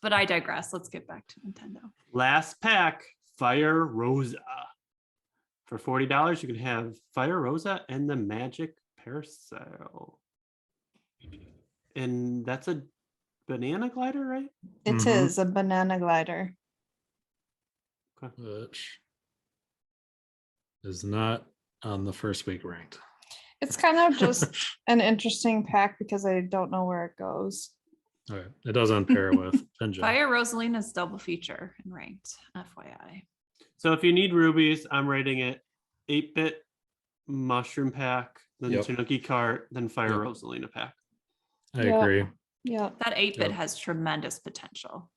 But I digress. Let's get back to Nintendo. Last pack, Fire Rosa. For $40, you can have Fire Rosa and the Magic Parasail. And that's a banana glider, right? It is a banana glider. Okay. Which is not on the first week ranked. It's kind of just an interesting pack because I don't know where it goes. Okay. It doesn't pair with Pinja. Fire Rosalina's double feature and ranked, FYI. So if you need rubies, I'm rating it 8-bit mushroom pack, then Tanuki cart, then Fire Rosalina pack. I agree. Yeah. That 8-bit has tremendous potential.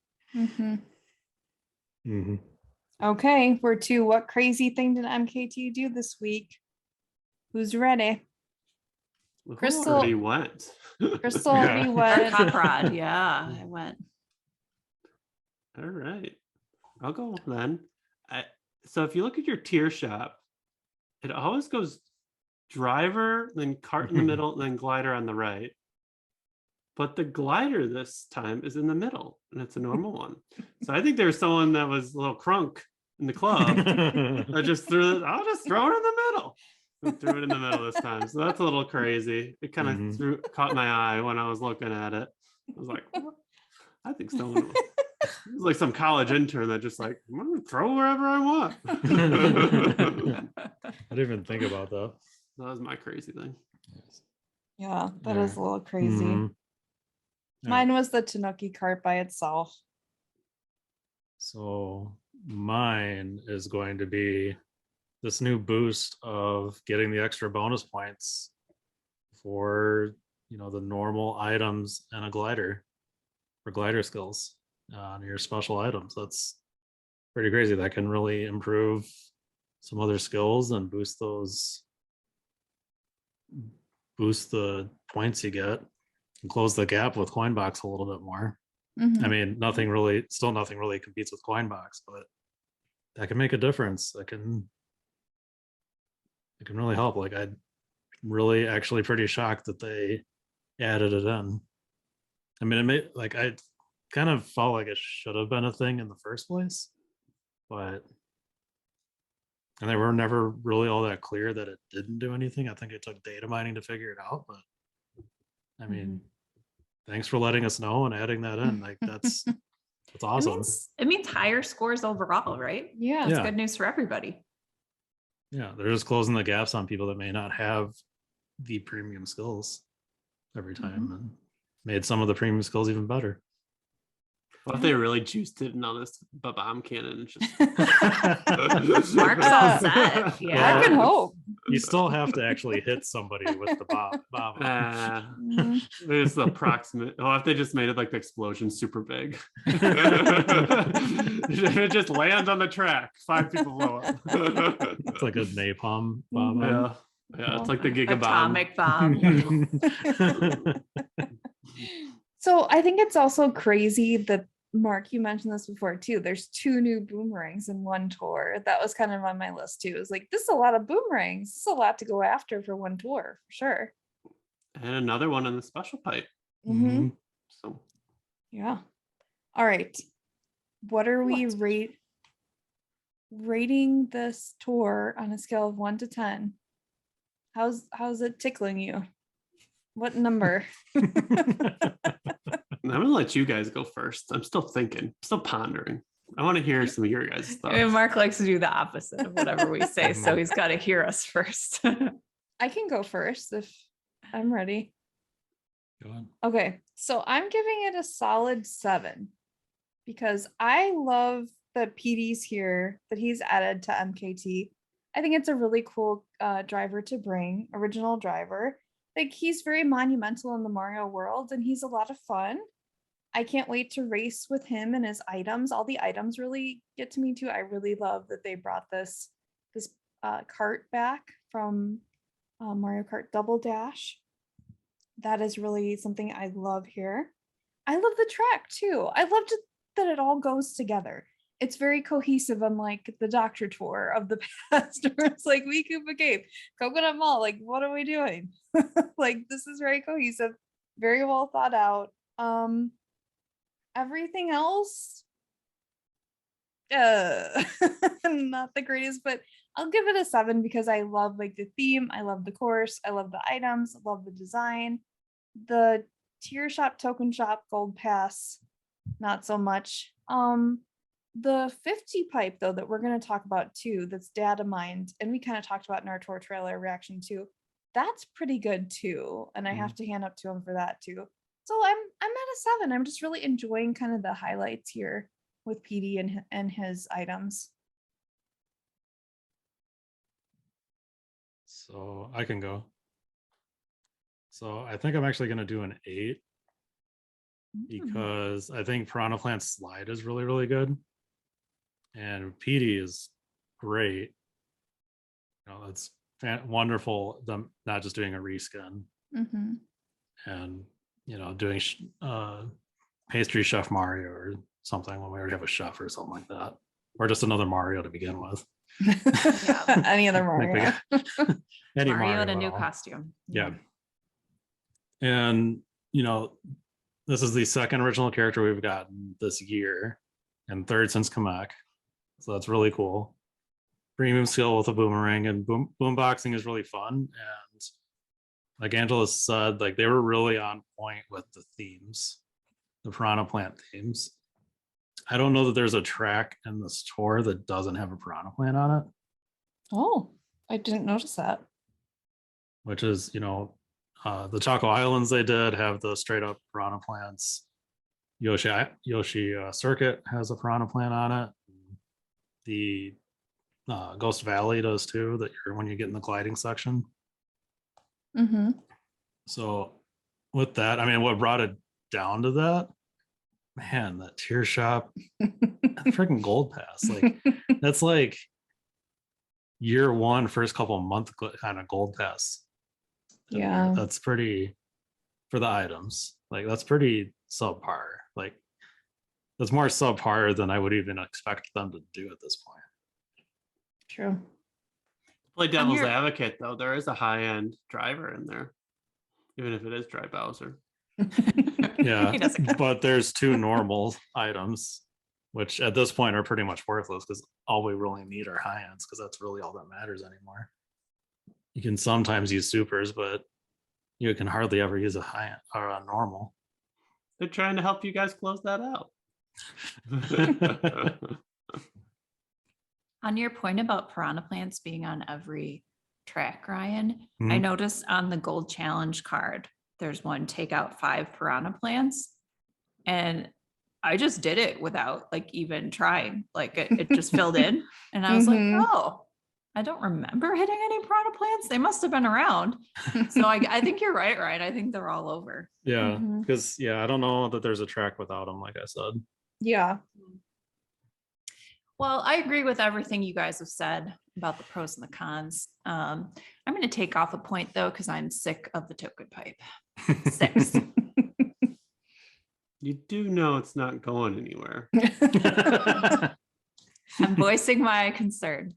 Okay, we're to what crazy thing did MKT do this week? Who's ready? Who Crystal- already went. Crystal, Yeah. we Or went. Cop Rod, yeah, I went. All right, I'll go then. So if you look at your tier shop, it always goes driver, then cart in the middle, then glider on the right. But the glider this time is in the middle, and it's a normal one. So I think there's someone that was a little crunk in the club that just threw it. I'll just throw it in the middle. And threw it in the middle this time. So that's a little crazy. It kind of Mhm. caught my eye when I was looking at it. I was like, what? I think someone was. It was like some college intern that just like, I'm gonna throw wherever I want. I didn't even think about that. That was my crazy thing. Yeah, that is a little crazy. Mhm. Yeah. Mine was the Tanuki cart by itself. So mine is going to be this new boost of getting the extra bonus points for, you know, the normal items and a glider for glider skills on your special items. That's pretty crazy. That can really improve some other skills and boost the points you get and close the gap with Coinbox a little bit more. Mhm. I mean, nothing really competes with Coinbox, but that can make a difference. It can really help. Like, I'm really actually pretty shocked that they added it in. I mean, I kind of felt like it should have been a thing in the first place, and they were never really all that clear that it didn't do anything. I think it took data mining to figure it out, but I mean, thanks for letting us know and adding that in. Like, that's awesome. It means higher scores overall, right? Yeah. That's Yeah. good news for everybody. Yeah, they're just closing the gaps on people that may not have the premium skills every time, and made some of the premium skills even better. What if they really juiced it in on this bomb cannon? Just Mark's all set. Yeah. I can hope. You still have to actually hit somebody with the bomb. Mhm. It's the approximate. Oh, if they just made it like the explosion super big, it just lands on the track. 5 people blow up. It's like a napalm bomb. Yeah, it's like the Giga Bomb. Atomic bomb. So I think it's also crazy that Mark, you mentioned this before too. There's 2 new boomerangs in one tour. That was kind of on my list too. It was like, this is a lot of boomerangs. This is a lot to go after for one tour, for sure. And another one in the special pipe. Mm-hmm. So Yeah. All right. What are we rating this tour on a scale of 1 to 10? How's it tickling you? What number? I'm gonna let you guys go first. I'm still thinking, still pondering. I want to hear some of your guys' thoughts. And Mark likes to do the opposite of whatever we say, so he's got to hear us first. I can go first if I'm ready. Go on. Okay, so I'm giving it a solid 7 because I love the PDs here that he's added to MKT. I think it's a really cool driver to bring, original driver. Like, he's very monumental in the Mario world and he's a lot of fun. I can't wait to race with him and his items. All the items really get to me too. I really love that they brought this cart back from Mario Kart Double Dash. That is really something I love here. I love the track too. I loved that it all goes together. It's very cohesive, unlike the Doctor Tour of the past, where it's like, we Koopa Cave, Coconut Mall, like, what are we doing? Like, this is very cohesive, very well thought out. Everything else, not the greatest, but I'll give it a 7 because I love like the theme, I love the course, I love the items, I love the design. The tier shop, token shop, gold pass, not so much. The 50 pipe though that we're going to talk about too, that's data mined, and we kind of talked about in our tour trailer reaction too, that's pretty good too, and I have to hand up to him for that too. So I'm at a 7. I'm just really enjoying kind of the highlights here with PD and his items. So I can go. So I think I'm actually going to do an 8 because I think Piranha Plant Slide is really, really good. And PD is great. You know, it's wonderful, them not just doing a reskin, Mm-hmm. and doing pastry chef Mario or something when we already have a chef or something like that, or just another Mario to begin with. Any other Mario? Any Mario in a at new all. costume. Yeah. And this is the second original character we've gotten this year, and third since Kamek, so that's really cool. Premium skill with a boomerang, and boomboxing is really fun. And like Angela said, like they were really on point with the themes, the Piranha Plant themes. I don't know that there's a track in this tour that doesn't have a Piranha Plant on it. Oh, I didn't notice that. Which is, the Choco Islands they did have the straight up Piranha Plants. Yoshi Circuit has a Piranha Plant on it. The Ghost Valley does too, when you get in the gliding section. Mm-hmm. So with that, I mean, what brought it down to that, man, that tier shop, that freaking gold pass, like that's like year one, first couple of month kind of gold pass. Yeah, that's pretty for the items. Like that's pretty subpar. Like that's more subpar than I would even expect them to do at this point. true. Play devil's advocate though, there is a high-end driver in there, even if it is Dry Bowser. Yeah, but there's two normal items, which at this point are pretty much worthless because all we really need are high ends, because that's really all that matters anymore. You can sometimes use supers, but you can hardly ever use a high end or a normal. They're trying to help you guys close that out. On your point about Piranha Plants being on every track, Ryan, I noticed on the Gold Challenge card, there's one take out 5 Piranha Plants. And I just did it without like even trying. Like it just filled in. And I was like, oh, I don't remember hitting any Piranha Plants. They must have been around. So I think you're right, Ryan. I think they're all over. Yeah, because I don't know that there's a track without them, like I said. Yeah. Well, I agree with everything you guys have said about the pros and the cons. I'm going to take off a point though, because I'm sick of the token pipe. 6. You do know it's not going anywhere. I'm voicing my concern.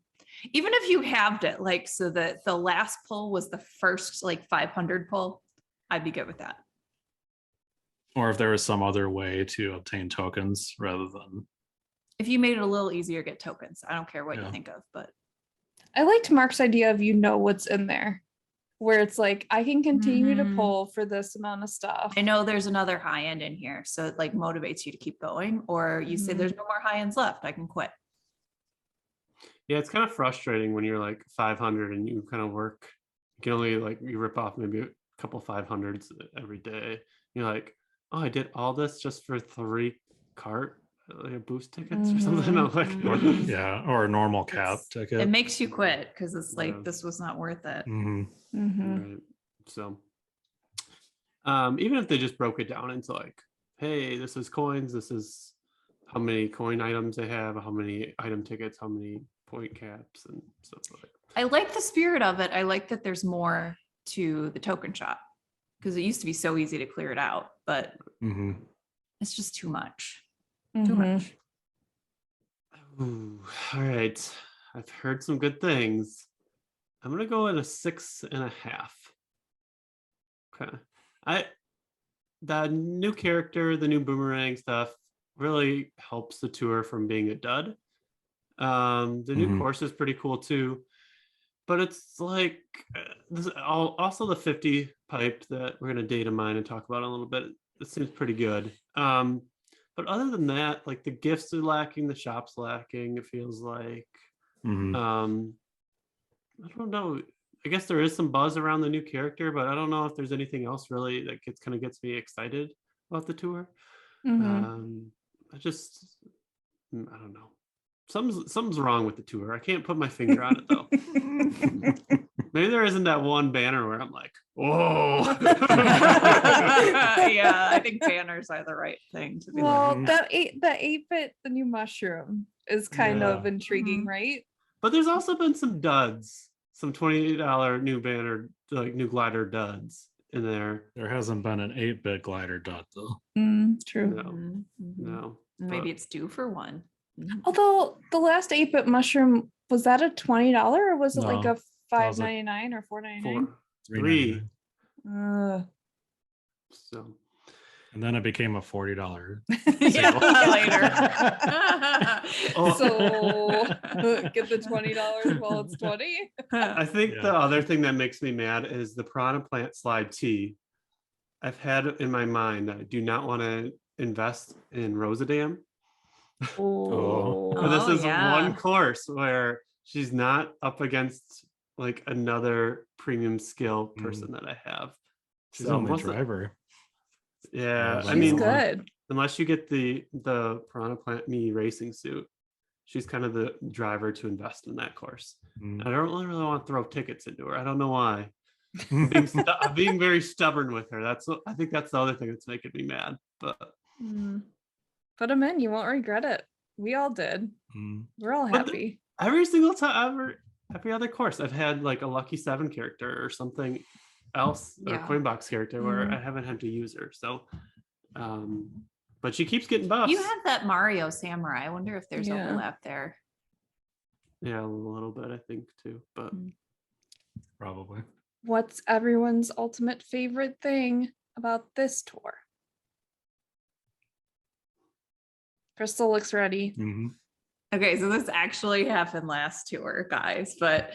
Even if you halved it, like so that the last pull was the first like 500 pull, I'd be good with that. Or if there was some other way to obtain tokens rather than. If you made it a little easier to get tokens, I don't care what you think of, but. I liked Mark's idea of what's in there, where it's like, I can continue to pull for this amount of stuff. I know there's another high end in here, so it like motivates you to keep going, or you say there's no more high ends left, I can quit. Yeah, it's kind of frustrating when you're like 500 and you kind of work, you can only like, you rip off maybe a couple 500s every day. You're like, oh, I did all this just for 3 cart like boost tickets or something. I'm like, yeah, or a normal cap ticket. It makes you quit because it's like, this was not worth it. Right. So even if they just broke it down into like, hey, this is coins, this is how many coin items they have, how many item tickets, how many point caps and stuff like that. I like the spirit of it. I like that there's more to the token shop, because it used to be so easy to clear it out, but it's just too much. Too much. Ooh, all right. I've heard some good things. I'm gonna go at a 6.5. Okay. The new character, the new boomerang stuff really helps the tour from being a dud. The new course is pretty cool too, but it's like also the 50 pipe that we're gonna data mine and talk about in a little bit. It seems pretty good. But other than that, like the gifts are lacking, the shop's lacking. It feels like, I don't know. I guess there is some buzz around the new character, but I don't know if there's anything else really that gets me excited about the tour. I don't know. Something's wrong with the tour. I can't put my finger on it though. Maybe there isn't that one banner where I'm like, whoa. Yeah, I think banners are the right thing to do. Well, that 8-bit, the new mushroom is kind of intriguing, right? But there's also been some duds, some $28 new banner, like new glider duds in there. There hasn't been an 8-bit glider done though. True. No, Mhm, mhm. no. Maybe but- it's due for one. Mhm. Although the last 8-bit mushroom, was that a $20 or was it like No, a that was like $5.99 or $4.99? 3. $3.99. So And then it became a $40. Yeah, sale. later. So get the $20 while it's 20. I think Yeah. the other thing that makes me mad is the Piranha Plant Slide T. I've had in my mind that I do not want to invest in Rosadam. Oh. But this Oh, is yeah. one course where she's not up against like another premium skill person that I have. She's So only most of- driver. yeah, She's I She's mean, good. unless you get the Piranha Plant Me racing suit, she's kind of the driver to invest in that course. Mm. I don't really want to throw tickets into her. I don't know why. I'm being very stubborn with her. I think that's the other thing that's making me mad. But Put them in. You won't regret it. We all did. Mm. We're all But happy. every single time, every other course, I've had like a Lucky 7 character or something else, or Yeah. Coinbox character where I haven't had to use her. So, but she keeps getting buffs. You have that Mario Samurai. I wonder if there's Yeah. overlap there. Yeah, a little bit, I think too. But Probably. What's everyone's ultimate favorite thing about this tour? Crystal looks ready. Mhm. Okay, so this actually happened last tour, guys, but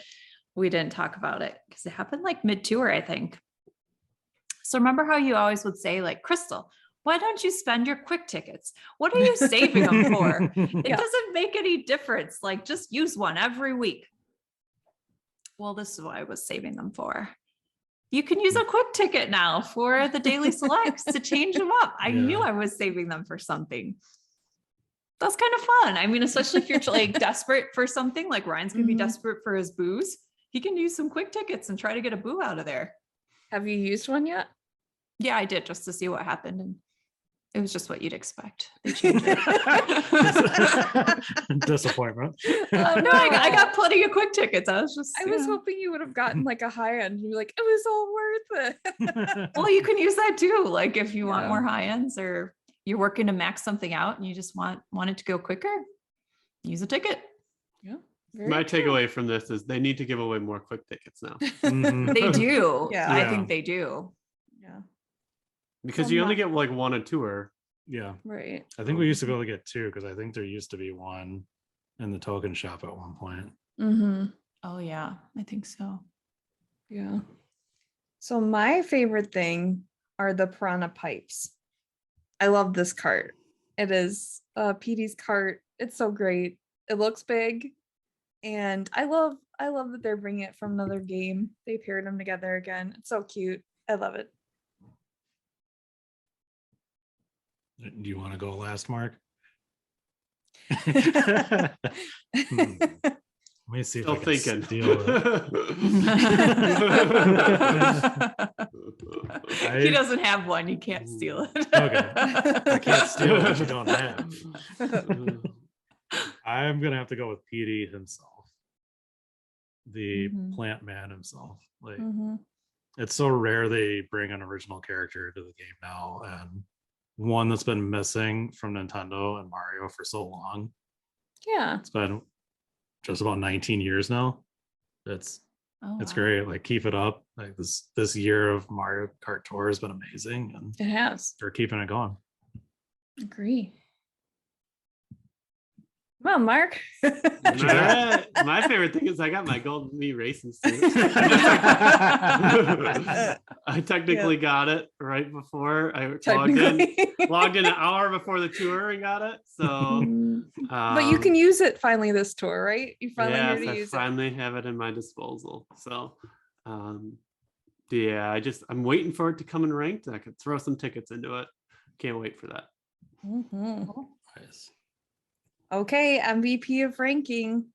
we didn't talk about it because it happened like mid-tour, I think. So remember how you always would say, like, Crystal, why don't you spend your quick tickets? What are you saving them for? It Yeah. doesn't make any difference. Like, just use one every week. Well, this is what I was saving them for. You can use a quick ticket now for the daily selects to change them up. I knew Yeah. I was saving them for something. That's kind of fun. I mean, especially if you're like desperate for something, like Ryan's gonna be desperate for his booze. He can use some quick tickets and try to get a boo out of there. Have you used one yet? Yeah, I did, just to see what happened. And it was just what you'd expect. They changed it. Disappointment. Oh no, I got plenty of quick tickets. I was just I was hoping you would have gotten like a high end. You'd be like, it was all worth it. well, you can use that too. Like if you want Yeah. more high ends or you're working to max something out and you just want it to go quicker, use a ticket. Yeah. my takeaway from this is they need to give away more quick tickets now. Mhm. They do. Yeah. I Yeah. think they do. Yeah. Because Well, you only not- get like one a tour. Yeah. Right. I think we used to be able to get 2 because I think there used to be one in the token shop at one point. Mm-hmm. Oh yeah, I think so. Yeah. So my favorite thing are the piranha pipes. I love this cart. It is Petey's cart. It's so great. It looks big. And I love that they're bringing it from another game. They paired them together again. It's so cute. I love it. Do you want to go last, Mark? Hmm. Let me see Still if I can thinking. steal it. He doesn't have one. You can't steal it. Okay. I can't steal what you don't have. I'm gonna have to go with Petey himself, the Mhm. plant man himself. Like Mhm. it's so rare they bring an original character to the game now, and one that's been missing from Nintendo and Mario for so long. Yeah. It's been just about 19 years now. It's Oh, it's wow. great. Like keep it up. Like this year of Mario Kart Tour has been amazing, and It has. they're keeping it going. Agree. Come on, Mark. All right. My favorite thing is I got my Golden Me racing suit. I technically got it right before I Technically. logged in an hour before the tour and got it. So, But you can use it finally this tour, right? You finally yes, here to I use finally have it in my disposal. So, yeah, I'm waiting for it to come in ranked. And I could throw some tickets into it. Can't wait for that. it. Mhm. Nice. Okay, MVP of ranking.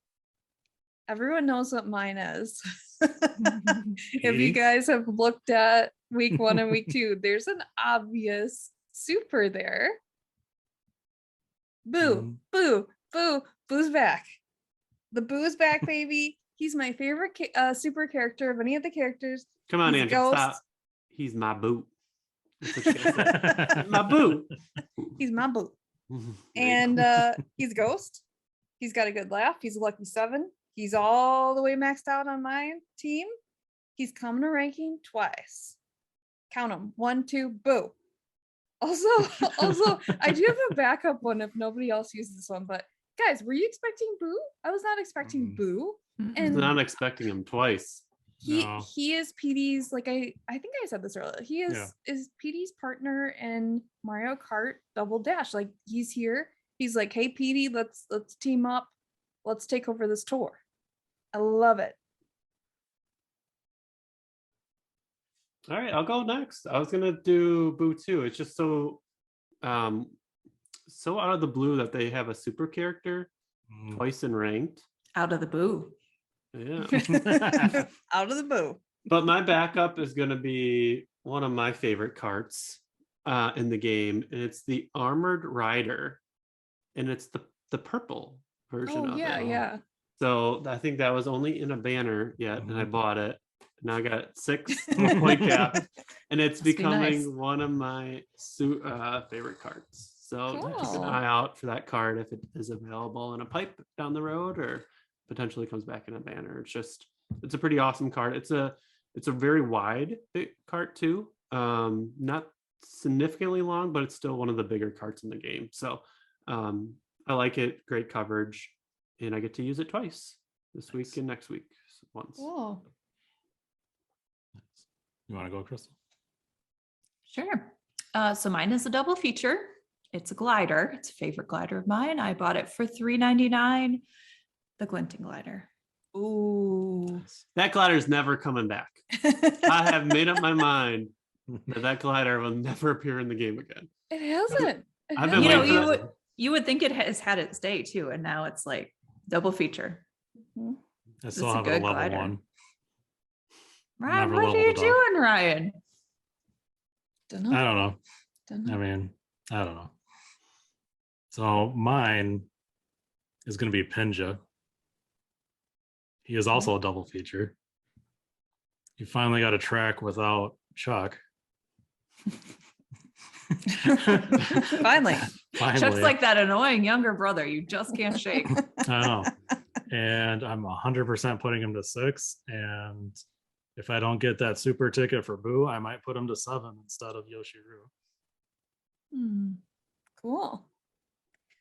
Everyone knows what mine is. If you Petey? guys have looked at week 1 and week 2, there's an obvious super there. Boo, boo, boo, boo's back. The boo's back, baby. He's my favorite super character of any of the characters. Come on, He's a Andrew, ghost. stop. he's my boot. That's what you gotta say. My boot. He's my boo. And he's a ghost. He's got a good laugh. He's a lucky 7. He's all the way maxed out on my team. He's coming to ranking twice. Count them. 1, 2, boo. Also, I do have a backup one if nobody else uses this one. But guys, were you expecting boo? I was not expecting boo. And I'm expecting him twice. he is Petey's, like I think I said this earlier. He is Petey's partner in Mario Kart Double Dash. Like he's here. He's like, hey Petey, let's team up. Let's take over this tour. I love it. All right, I'll go next. I was gonna do Boo too. It's just so so out of the blue that they have a super character twice in ranked. Out of the boo. Yeah. Out of the boo. But my backup is gonna be one of my favorite karts in the game, and it's the Armored Rider, and it's the purple version of it. Yeah. So I think that was only in a banner yet, and I bought it. Now I got 6 point cap, and it's becoming one of my favorite cards. So keep an eye out for that card if it is available in a pipe down the road, or potentially comes back in a banner. It's a pretty awesome card. It's a very wide card too. Not significantly long, but it's still one of the bigger cards in the game. So I like it. Great coverage, and I get to use it twice this week and next week once. Cool. You want to go, Crystal? Sure. So mine is a double feature. It's a glider. It's a favorite glider of mine. I bought it for $3.99. The Glinting glider. Ooh. That glider is never coming back. I have made up my mind that glider will never appear in the game again. It hasn't. I've been You would think it has had its day too, and now it's like double feature. I still have a level glider. 1. Ryan, what are you doing, Ryan? I don't know. I mean, I don't know. So mine is going to be Pinja. He is also a double feature. You finally got a track without Chuck. Finally. Chuck's like that annoying younger brother you just can't shake. I know. And I'm 100% putting him to 6. And if I don't get that super ticket for Boo, I might put him to 7 instead of Yoshiru. Cool.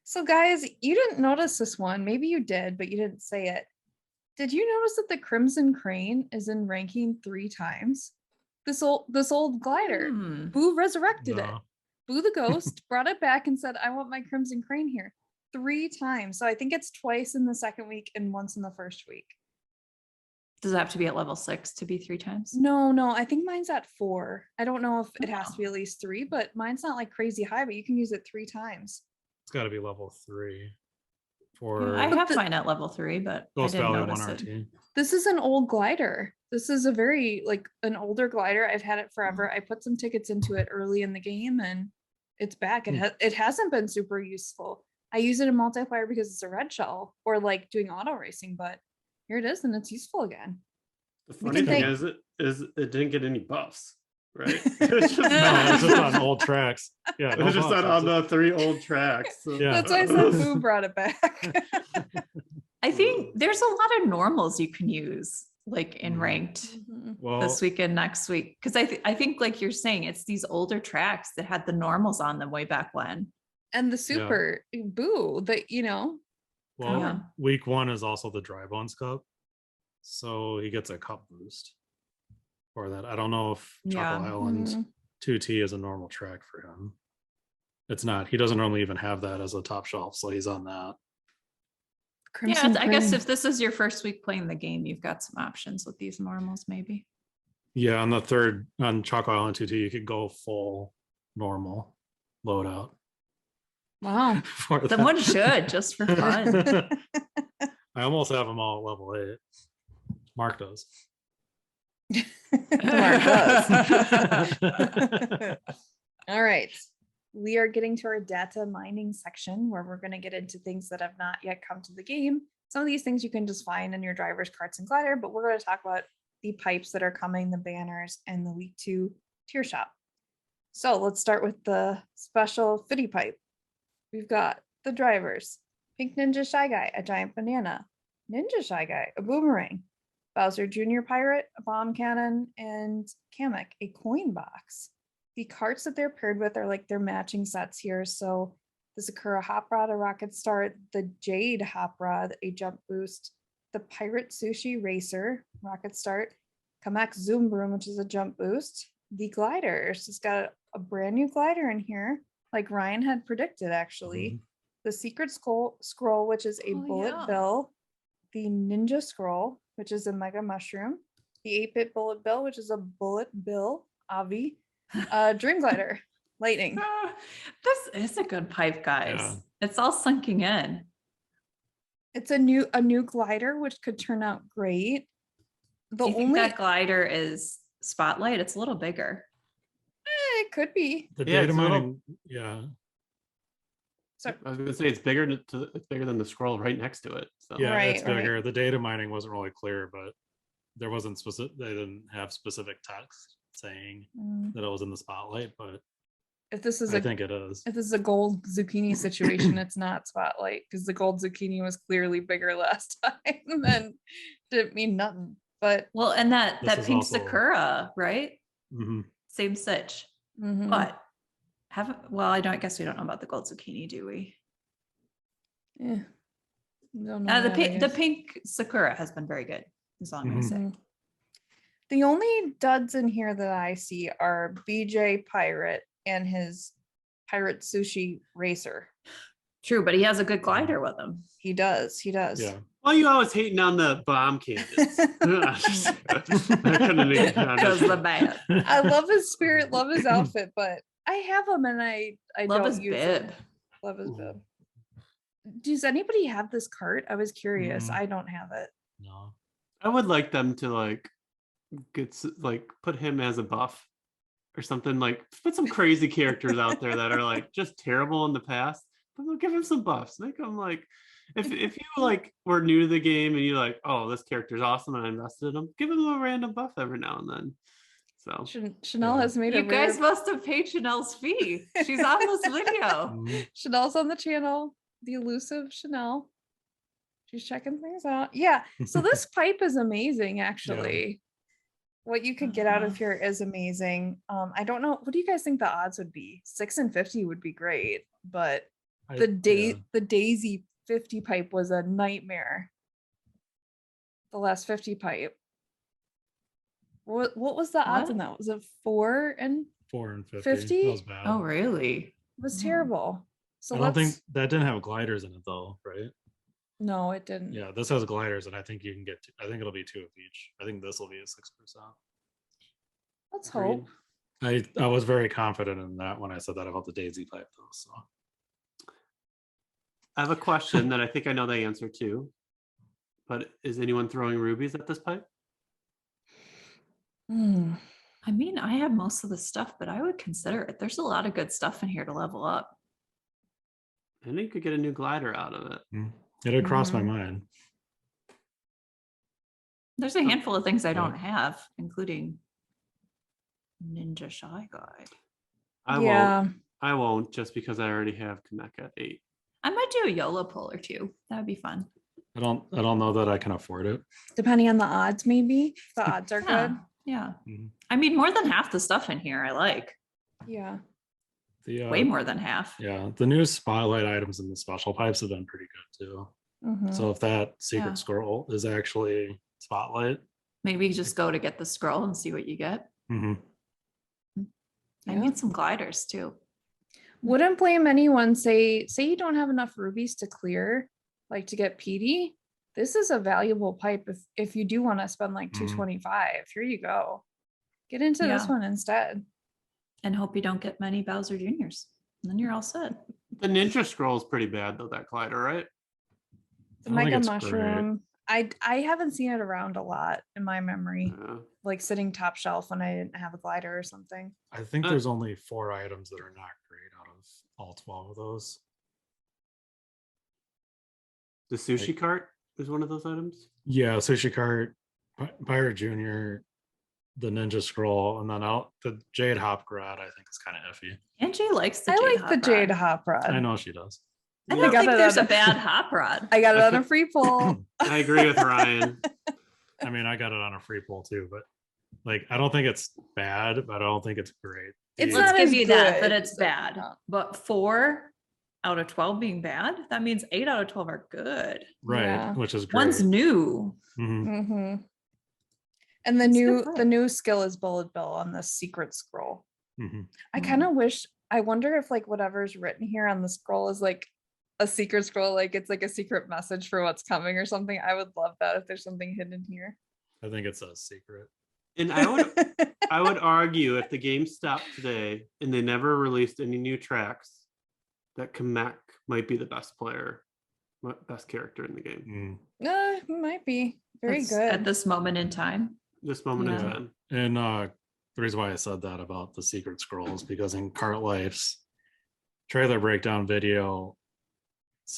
So guys, you didn't notice this one. Maybe you did, but you didn't say it. Did you notice that the Crimson Crane is in ranking 3 times? This old glider. Boo resurrected it. Boo the ghost brought it back and said, I want my Crimson Crane here 3 times. So I think it's twice in the second week and once in the first week. Does it have to be at level 6 to be 3 times? No. I think mine's at 4. I don't know if it has to be at least 3, but mine's not like crazy high, but you can use it 3 times. It's got to be level 3. I have mine at level 3, but Ghost I didn't Valley notice 1 it. RT. This is an old glider. This is a very an older glider. I've had it forever. I put some tickets into it early in the game and it's back. It hasn't been super useful. I use it in multiplayer because it's a red shell or like doing auto racing, but here it is and it's useful again. The funny thing is it didn't get any buffs, right? It's just on old tracks. Yeah, it was just on the 3 old tracks. So. Yeah. That's why I said Boo brought it back. I think there's a lot of normals you can use like in ranked this week and next week. Because I think like you're saying, it's these older tracks that had the normals on them way back when. And the super Boo that, Well, week 1 is also the Dry Bones Cup. So he gets a cup boost for that. I don't know if Chocolate Island 2T is a normal track for him. It's not. He doesn't normally even have that as a top shelf, so he's on that. I guess if this is your first week playing the game, you've got some options with these normals, maybe. Yeah, on Chocolate Island 2T, you could go full normal loadout. Wow. Someone should, just for fun. I almost have them all at level 8. Mark does. Mark does. All right. We are getting to our data mining section where we're going to get into things that have not yet come to the game. Some of these things you can just find in your drivers, carts, and glider, but we're going to talk about the pipes that are coming, the banners, and the week 2 tier shop. So let's start with the special fitty pipe. We've got the drivers, Pink Ninja Shy Guy, a giant banana, Ninja Shy Guy, a boomerang, Bowser Jr. Pirate, a bomb cannon, and Kamek, a coin box. The carts that they're paired with are like their matching sets here. So the Sakura Hop Rod, a rocket start, the Jade Hop Rod, a jump boost, the Pirate Sushi Racer, rocket start, Kamek Zoom Broom, which is a jump boost, the gliders. It's got a brand new glider in here, like Ryan had predicted, actually. The Secret Scroll, which is a bullet bill, the Ninja Scroll, which is a mega mushroom, the 8-bit bullet bill, which is a bullet bill, Avi, Dream Glider, lightning. This is a good pipe, guys. Yeah. It's all sinking in. It's a new glider, which could turn out great. Do you think that glider is Spotlight? It's a little bigger. It could be. The data mining, yeah. So I was gonna say it's bigger it's bigger than the scroll right next to it. So Yeah, Right, it's bigger. The data mining wasn't really clear, but there wasn't specific. They didn't have specific text saying that it was in the spotlight, but if this is I think it is. if this is a gold zucchini situation, it's not Spotlight, because the gold zucchini was clearly bigger last time and didn't mean nothing. But Well, and that This pink is also- Sakura, right? Mm-hmm. Same stitch. mhm. But I guess we don't know about the gold zucchini, do we? Yeah. Don't know The that, I pink guess. Sakura has been very good. Is all I'm gonna say. Mhm. The only duds in here that I see are BJ Pirate and his Pirate Sushi Racer. True, but he has a good glider with him. He does. Yeah. why are you always hating on the bomb cannons? I couldn't even Because the bad. I love his spirit, love his outfit, but I have him and I Love don't his use bib. him. Love his bib. Does anybody have this cart? I was curious. Mm. I don't have it. No. I would like them to put him as a buff or something, like put some crazy characters out there that are like just terrible in the past, but they'll give him some buffs. Make him like, if you like were new to the game and you like, oh, this character's awesome and I invested in him, give him a random buff every now and then. So Chanel has made You a guys must have paid Chanel's fee. She's on this video. Mhm. Chanel's on the channel, the elusive Chanel. She's checking things out. Yeah. So this pipe is amazing, actually. What you could get out of here is amazing. I don't know. What do you guys think the odds would be? 6 and 50 would be great, but the Daisy 50 pipe was a nightmare. The last 50 pipe. What was the odds in that? Was it 4 and 4 and 50. 50? That was bad. Oh, really? it was terrible? So I don't think that didn't have gliders in it though, right? no, it didn't. Yeah, this has gliders, and I think you can get. I think it'll be 2 of each. I think this will be a 6%. Let's Agreed. hope. I was very confident in that when I said that about the daisy pipe though. So I have a question that I think I know the answer to, but is anyone throwing rubies at this pipe? I mean, I have most of the stuff, but I would consider it. There's a lot of good stuff in here to level up. And you could get a new glider out of it. it had crossed my Mhm. mind. There's a handful of things I don't have, including Ninja Shy Guy. I won't just because I already have Kamek at 8. I might do a YOLO pull or two. That would be fun. I don't know that I can afford it. Depending on the odds, maybe. If the odds are Yeah. good. Yeah. Mhm. I mean, more than half the stuff in here I like. Yeah. The Way more than half. Yeah, the new spotlight items and the special pipes have been pretty good too. Mhm. So if that secret Yeah. scroll is actually spotlight, Maybe you just go to get the scroll and see what you get. mhm. I Yeah. need some gliders too. Wouldn't blame anyone. Say you don't have enough rubies to clear, like to get PD. This is a valuable pipe if you do want to spend like 225. Here you go. Get into this Yeah. one instead. And hope you don't get many Bowser Juniors. And then you're all set. The Ninja Scroll is pretty bad though, that glider, right? The I don't think mega it's great. mushroom. I haven't seen it around a lot in my memory. Yeah. Like sitting top shelf when I didn't have a glider or something. I think Uh, there's only 4 items that are not great out of all 12 of those. The sushi cart is one of those items. Yeah, Sushi Cart, Pirate Junior, the Ninja Scroll, and then the Jade Hop Rod. I think is kind of iffy. Angie likes the I Jade like the Jade Hop Hop Rod. I know she does. Rod. I Yeah. don't think got it there's on a bad hop rod. I got it I on a could- free pull. I agree with Ryan. I mean, I got it on a free pull too, but like, I don't think it's bad, but I don't think it's great. It's The- Let's not give as you that good. it's bad. But 4 out of 12 being bad, that means 8 out of 12 are good. right, Yeah. which is great. One's new. Mhm. Mm-hmm. And the It's new good. the new skill is bullet bill on the secret scroll. Mhm. I kind of wish. I wonder if like whatever's written here on the scroll is like a secret scroll, like it's like a secret message for what's coming or something. I would love that if there's something hidden here. I think it's a secret. And I would argue if the game stopped today and they never released any new tracks, that Kamek might be the best best character in the game. Might be very That's good. at this moment in time. This moment in Yeah. time. And the reason why I said that about the secret scrolls, because in Cart Life's trailer breakdown video,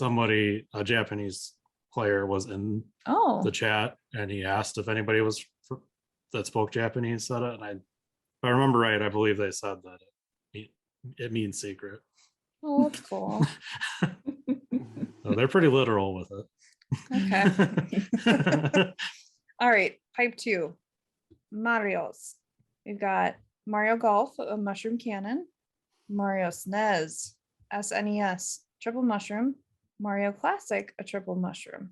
a Japanese player was in Oh, the chat and he asked if anybody that spoke Japanese said it. And if I remember right, I believe they said that it means secret. oh, that's cool. So they're pretty literal with it. Okay. All right, pipe 2. Mario's. We've got Mario Golf, a mushroom cannon, Mario SNES, SNES, triple mushroom, Mario Classic, a triple mushroom.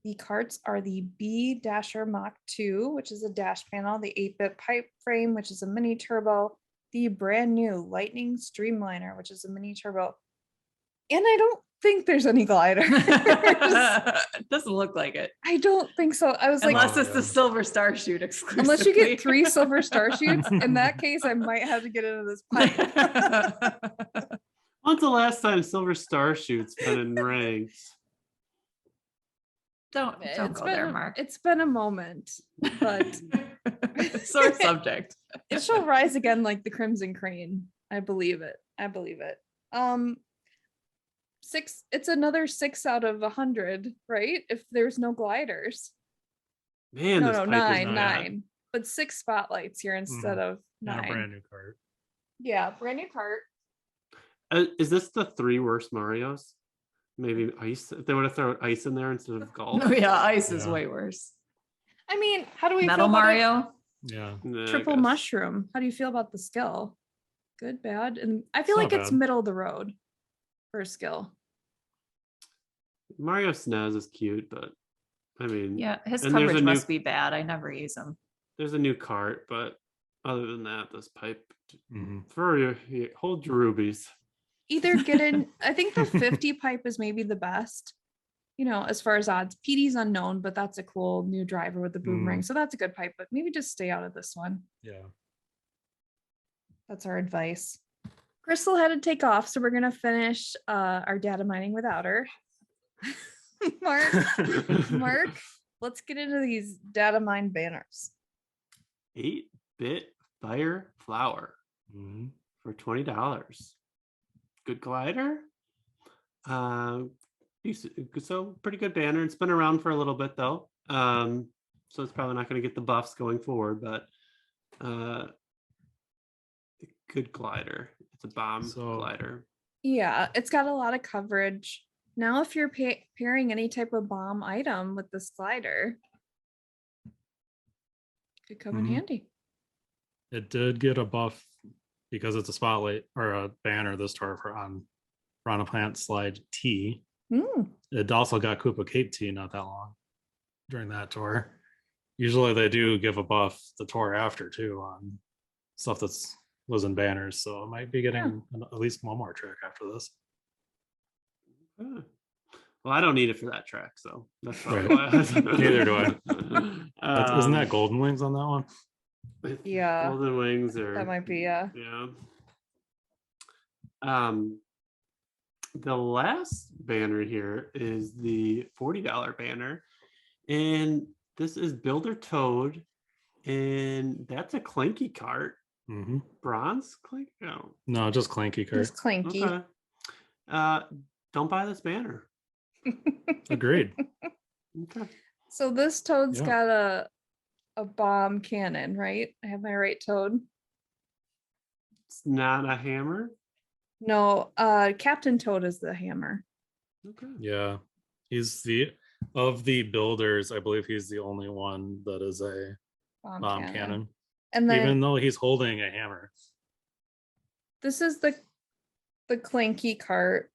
The carts are the B Dasher Mach 2, which is a dash panel, the 8-bit pipe frame, which is a mini turbo, the brand new Lightning Streamliner, which is a mini turbo. And I don't think there's any gliders. It doesn't look like it. I don't think so. I was like, Unless Oh, it's the yeah. silver star shoot exclusively. unless you get 3 silver star shoots, in that case, I might have to get into this pipe. When's the last time Silver Star Shoot's been in ranks? don't go there, Mark. It's been a moment, but Sore subject. it shall rise again like the Crimson Crane. I believe it. I believe it. 6. It's another 6 out of 100, right? If there's no gliders. Man, this No, pipe is 9, bad. 9. But 6 spotlights here instead of And 9. a brand new cart. Yeah, brand new cart. Is this the 3 worst Marios? Maybe ice. If they would have thrown ice in there instead of golf. Oh yeah, ice is Yeah. way worse. I mean, how do we Metal feel about it? Mario. Yeah. Nah, I Triple guess. mushroom. How do you feel about the skill? Good, bad, and I feel It's like not it's bad. middle of the road for a skill. Mario SNES is cute, but I mean, Yeah, his And there's a coverage new- must be bad. I never use him. there's a new cart, but other than that, this pipe Mhm. for your hold your rubies. Either get in. I think the 50 pipe is maybe the best. You know, as far as odds, PD's unknown, but that's a cool new driver with the boomerang, so that's a good pipe. But maybe just stay out of this one. Yeah. That's our advice. Crystal had to take off, so we're gonna finish our data mining without her. Mark, let's get into these data mine banners. 8-bit fire flower Mhm. for $20. Good glider. So pretty good banner. It's been around for a little bit though. So it's probably not going to get the buffs going forward, but good glider. It's a bomb So- glider. Yeah, it's got a lot of coverage. Now, if you're pairing any type of bomb item with this glider, could come in Mhm. handy. It did get a buff because it's a spotlight or a banner this tour on Piranha Plant Slide T. It also got Koopa Cape T not that long during that tour. Usually they do give a buff the tour after too on stuff that's was in banners, so it might be getting at least one more trick after this. Well, I don't need it for that track, so that's Right. probably Neither do I. Isn't that Um, Golden Wings on that one? Yeah, Golden Wings or that might be yeah. The last banner here is the $40 banner, and this is Builder Toad, and that's a clanky cart, Mm-hmm. bronze clank. Oh, No, just Clanky cart. just clanky. okay. Don't buy this banner. Agreed. Okay. So this toad's Yeah. got a bomb cannon, right? I have my right, Toad? It's not a hammer. No, Captain Toad is the hammer. Okay. Yeah, he's of the builders, I believe he's the only one that is a bomb cannon. And then Even though he's holding a hammer. this is the clanky cart.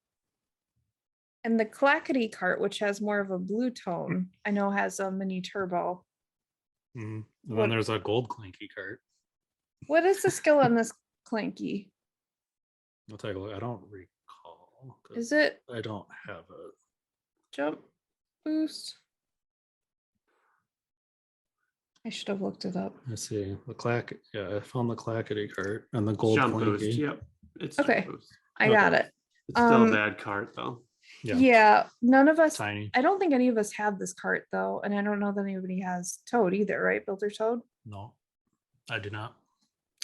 And the clackety cart, which has more of a blue tone, I know has a mini turbo. And then there's a gold clanky cart. What is the skill on this clanky? I'll take a look. I don't recall. Is it I don't have it. jump boost? I should have looked it up. I see the clack. Yeah, I found the clackety cart and the gold Jump clanky. boost. Yep. It's Okay. jump boost. I got it. It's still a bad cart though. Yeah, none of us. Tiny. I don't think any of us have this cart though, and I don't know that anybody has Toad either, right? Builder Toad. No, I do not.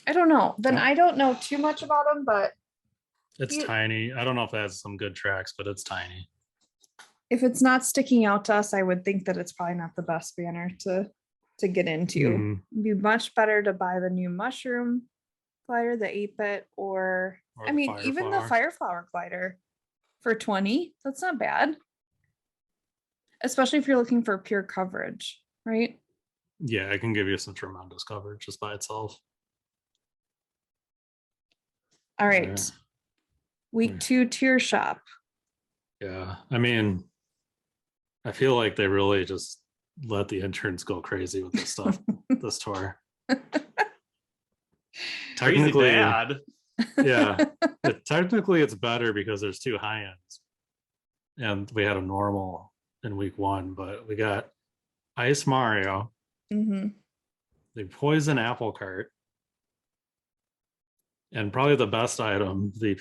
I don't know. Then No. I don't know too much about them, but It's tiny. I don't know if it has some good tracks, but it's tiny. if it's not sticking out to us, I would think that it's probably not the best banner to get into. Mhm. It'd be much better to buy the new mushroom glider, the 8-bit, or Or I the mean, even the Fireflower glider for 20. That's not bad. Especially if you're looking for pure coverage, right? Yeah, it can give you some tremendous coverage just by itself. All right. Yeah. Week 2 tier shop. Yeah, I mean, I feel like they really just let the interns go crazy with this stuff. This tour. Crazy Technically, bad. yeah, technically it's better because there's 2 high ends, and we had a normal in week 1, but we got Ice Mario, Mm-hmm. the Poison Apple Cart, and probably the best item, the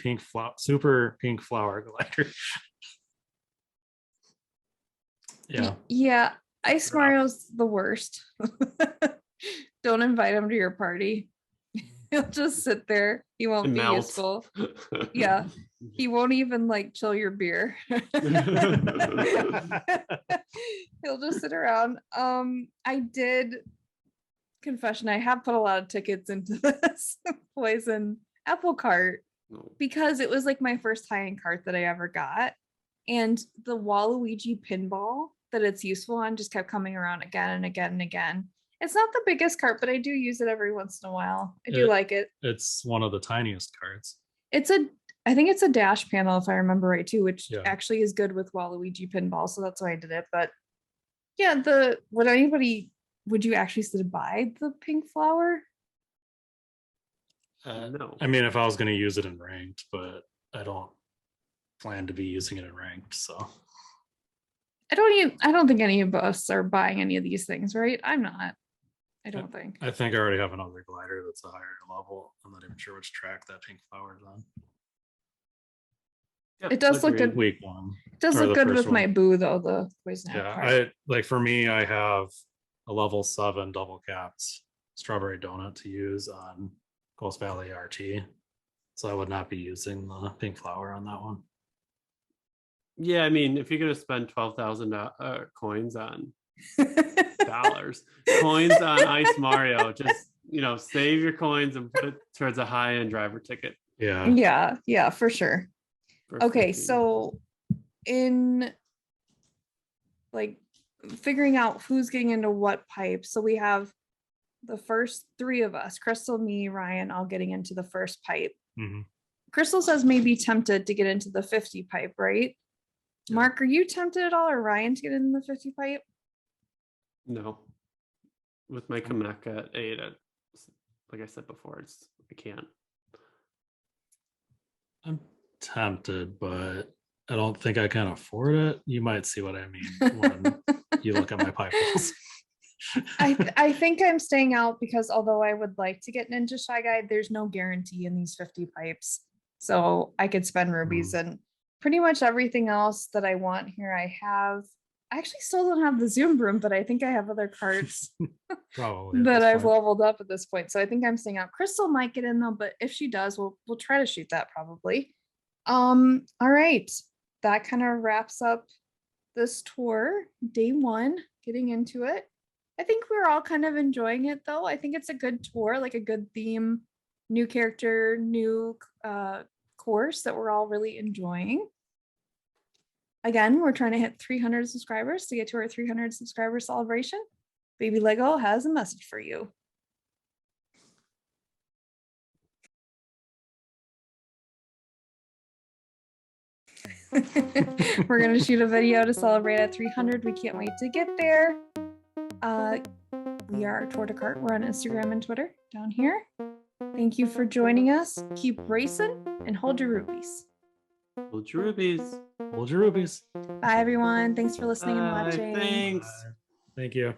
super pink flower glider. Yeah. Yeah. Ice Drop. Mario's the worst. Don't invite him to your party. He'll just sit there. He won't And be melt. useful. Yeah. He won't even like chill your beer. He'll just sit around. I did confession. I have put a lot of tickets into this poison apple cart because it was like my first high-end cart that I ever got. And the Waluigi pinball that it's useful on just kept coming around again and again and again. It's not the biggest cart, but I do use it every once in a while. I do like it. It's one of the tiniest carts. I think it's a dash panel if I remember right too, which Yeah. actually is good with Waluigi pinball. So that's why I did it. But yeah, would you actually still buy the pink flower? No. I mean, if I was going to use it in ranked, but I don't plan to be using it in ranked, so I don't think any of us are buying any of these things, right? I'm not. I don't think. I think I already have another glider that's a higher level. I'm not even sure which track that pink flower is on. Yep, It does look agreed. good. Week 1. It does Or look the good first with my one. boo though, the poison apple Yeah, cart. for me, I have a level 7 double capped strawberry donut to use on Ghost Valley RT, so I would not be using the pink flower on that one. Yeah, I mean, if you're gonna spend 12,000 coins on coins on Ice Mario, just save your coins and put it towards a high-end driver ticket. Yeah, for sure. Okay, 15. so in like figuring out who's getting into what pipe, so we have the first 3 of us, Crystal, me, Ryan, all getting into the first pipe. Mhm. Crystal says maybe tempted to get into the 50 pipe, right? Yeah. Mark, are you tempted at all, or Ryan, to get in the 50 pipe? No. With my Kamek at 8, like I said before, I can't. I'm tempted, but I don't think I can afford it. You might see what I mean when you look at my pipe holes. I think I'm staying out because although I would like to get Ninja Shy Guide, there's no guarantee in these 50 pipes. So I could spend rubies and pretty much everything else that I want here. I actually still don't have the Zoom Broom, but I think I have other cards Probably that I've leveled up at this point. So I think I'm staying out. Crystal might get in though, but if she does, we'll try to shoot that probably. All right. That kind of wraps up this tour, day 1, getting into it. I think we're all kind of enjoying it though. I think it's a good tour, like a good theme, new character, new course that we're all really enjoying. Again, we're trying to hit 300 subscribers to get to our 300 subscriber celebration. Baby Lego has a message for you. We're going to shoot a video to celebrate at 300. We can't wait to get there. We are Tour de Kart. We're on Instagram and Twitter down here. Thank you for joining us. Keep racing and hold your rubies. Hold your rubies. Hold your rubies. Bye, everyone. Thanks for listening and Bye. watching. Thanks. Bye. Thank you.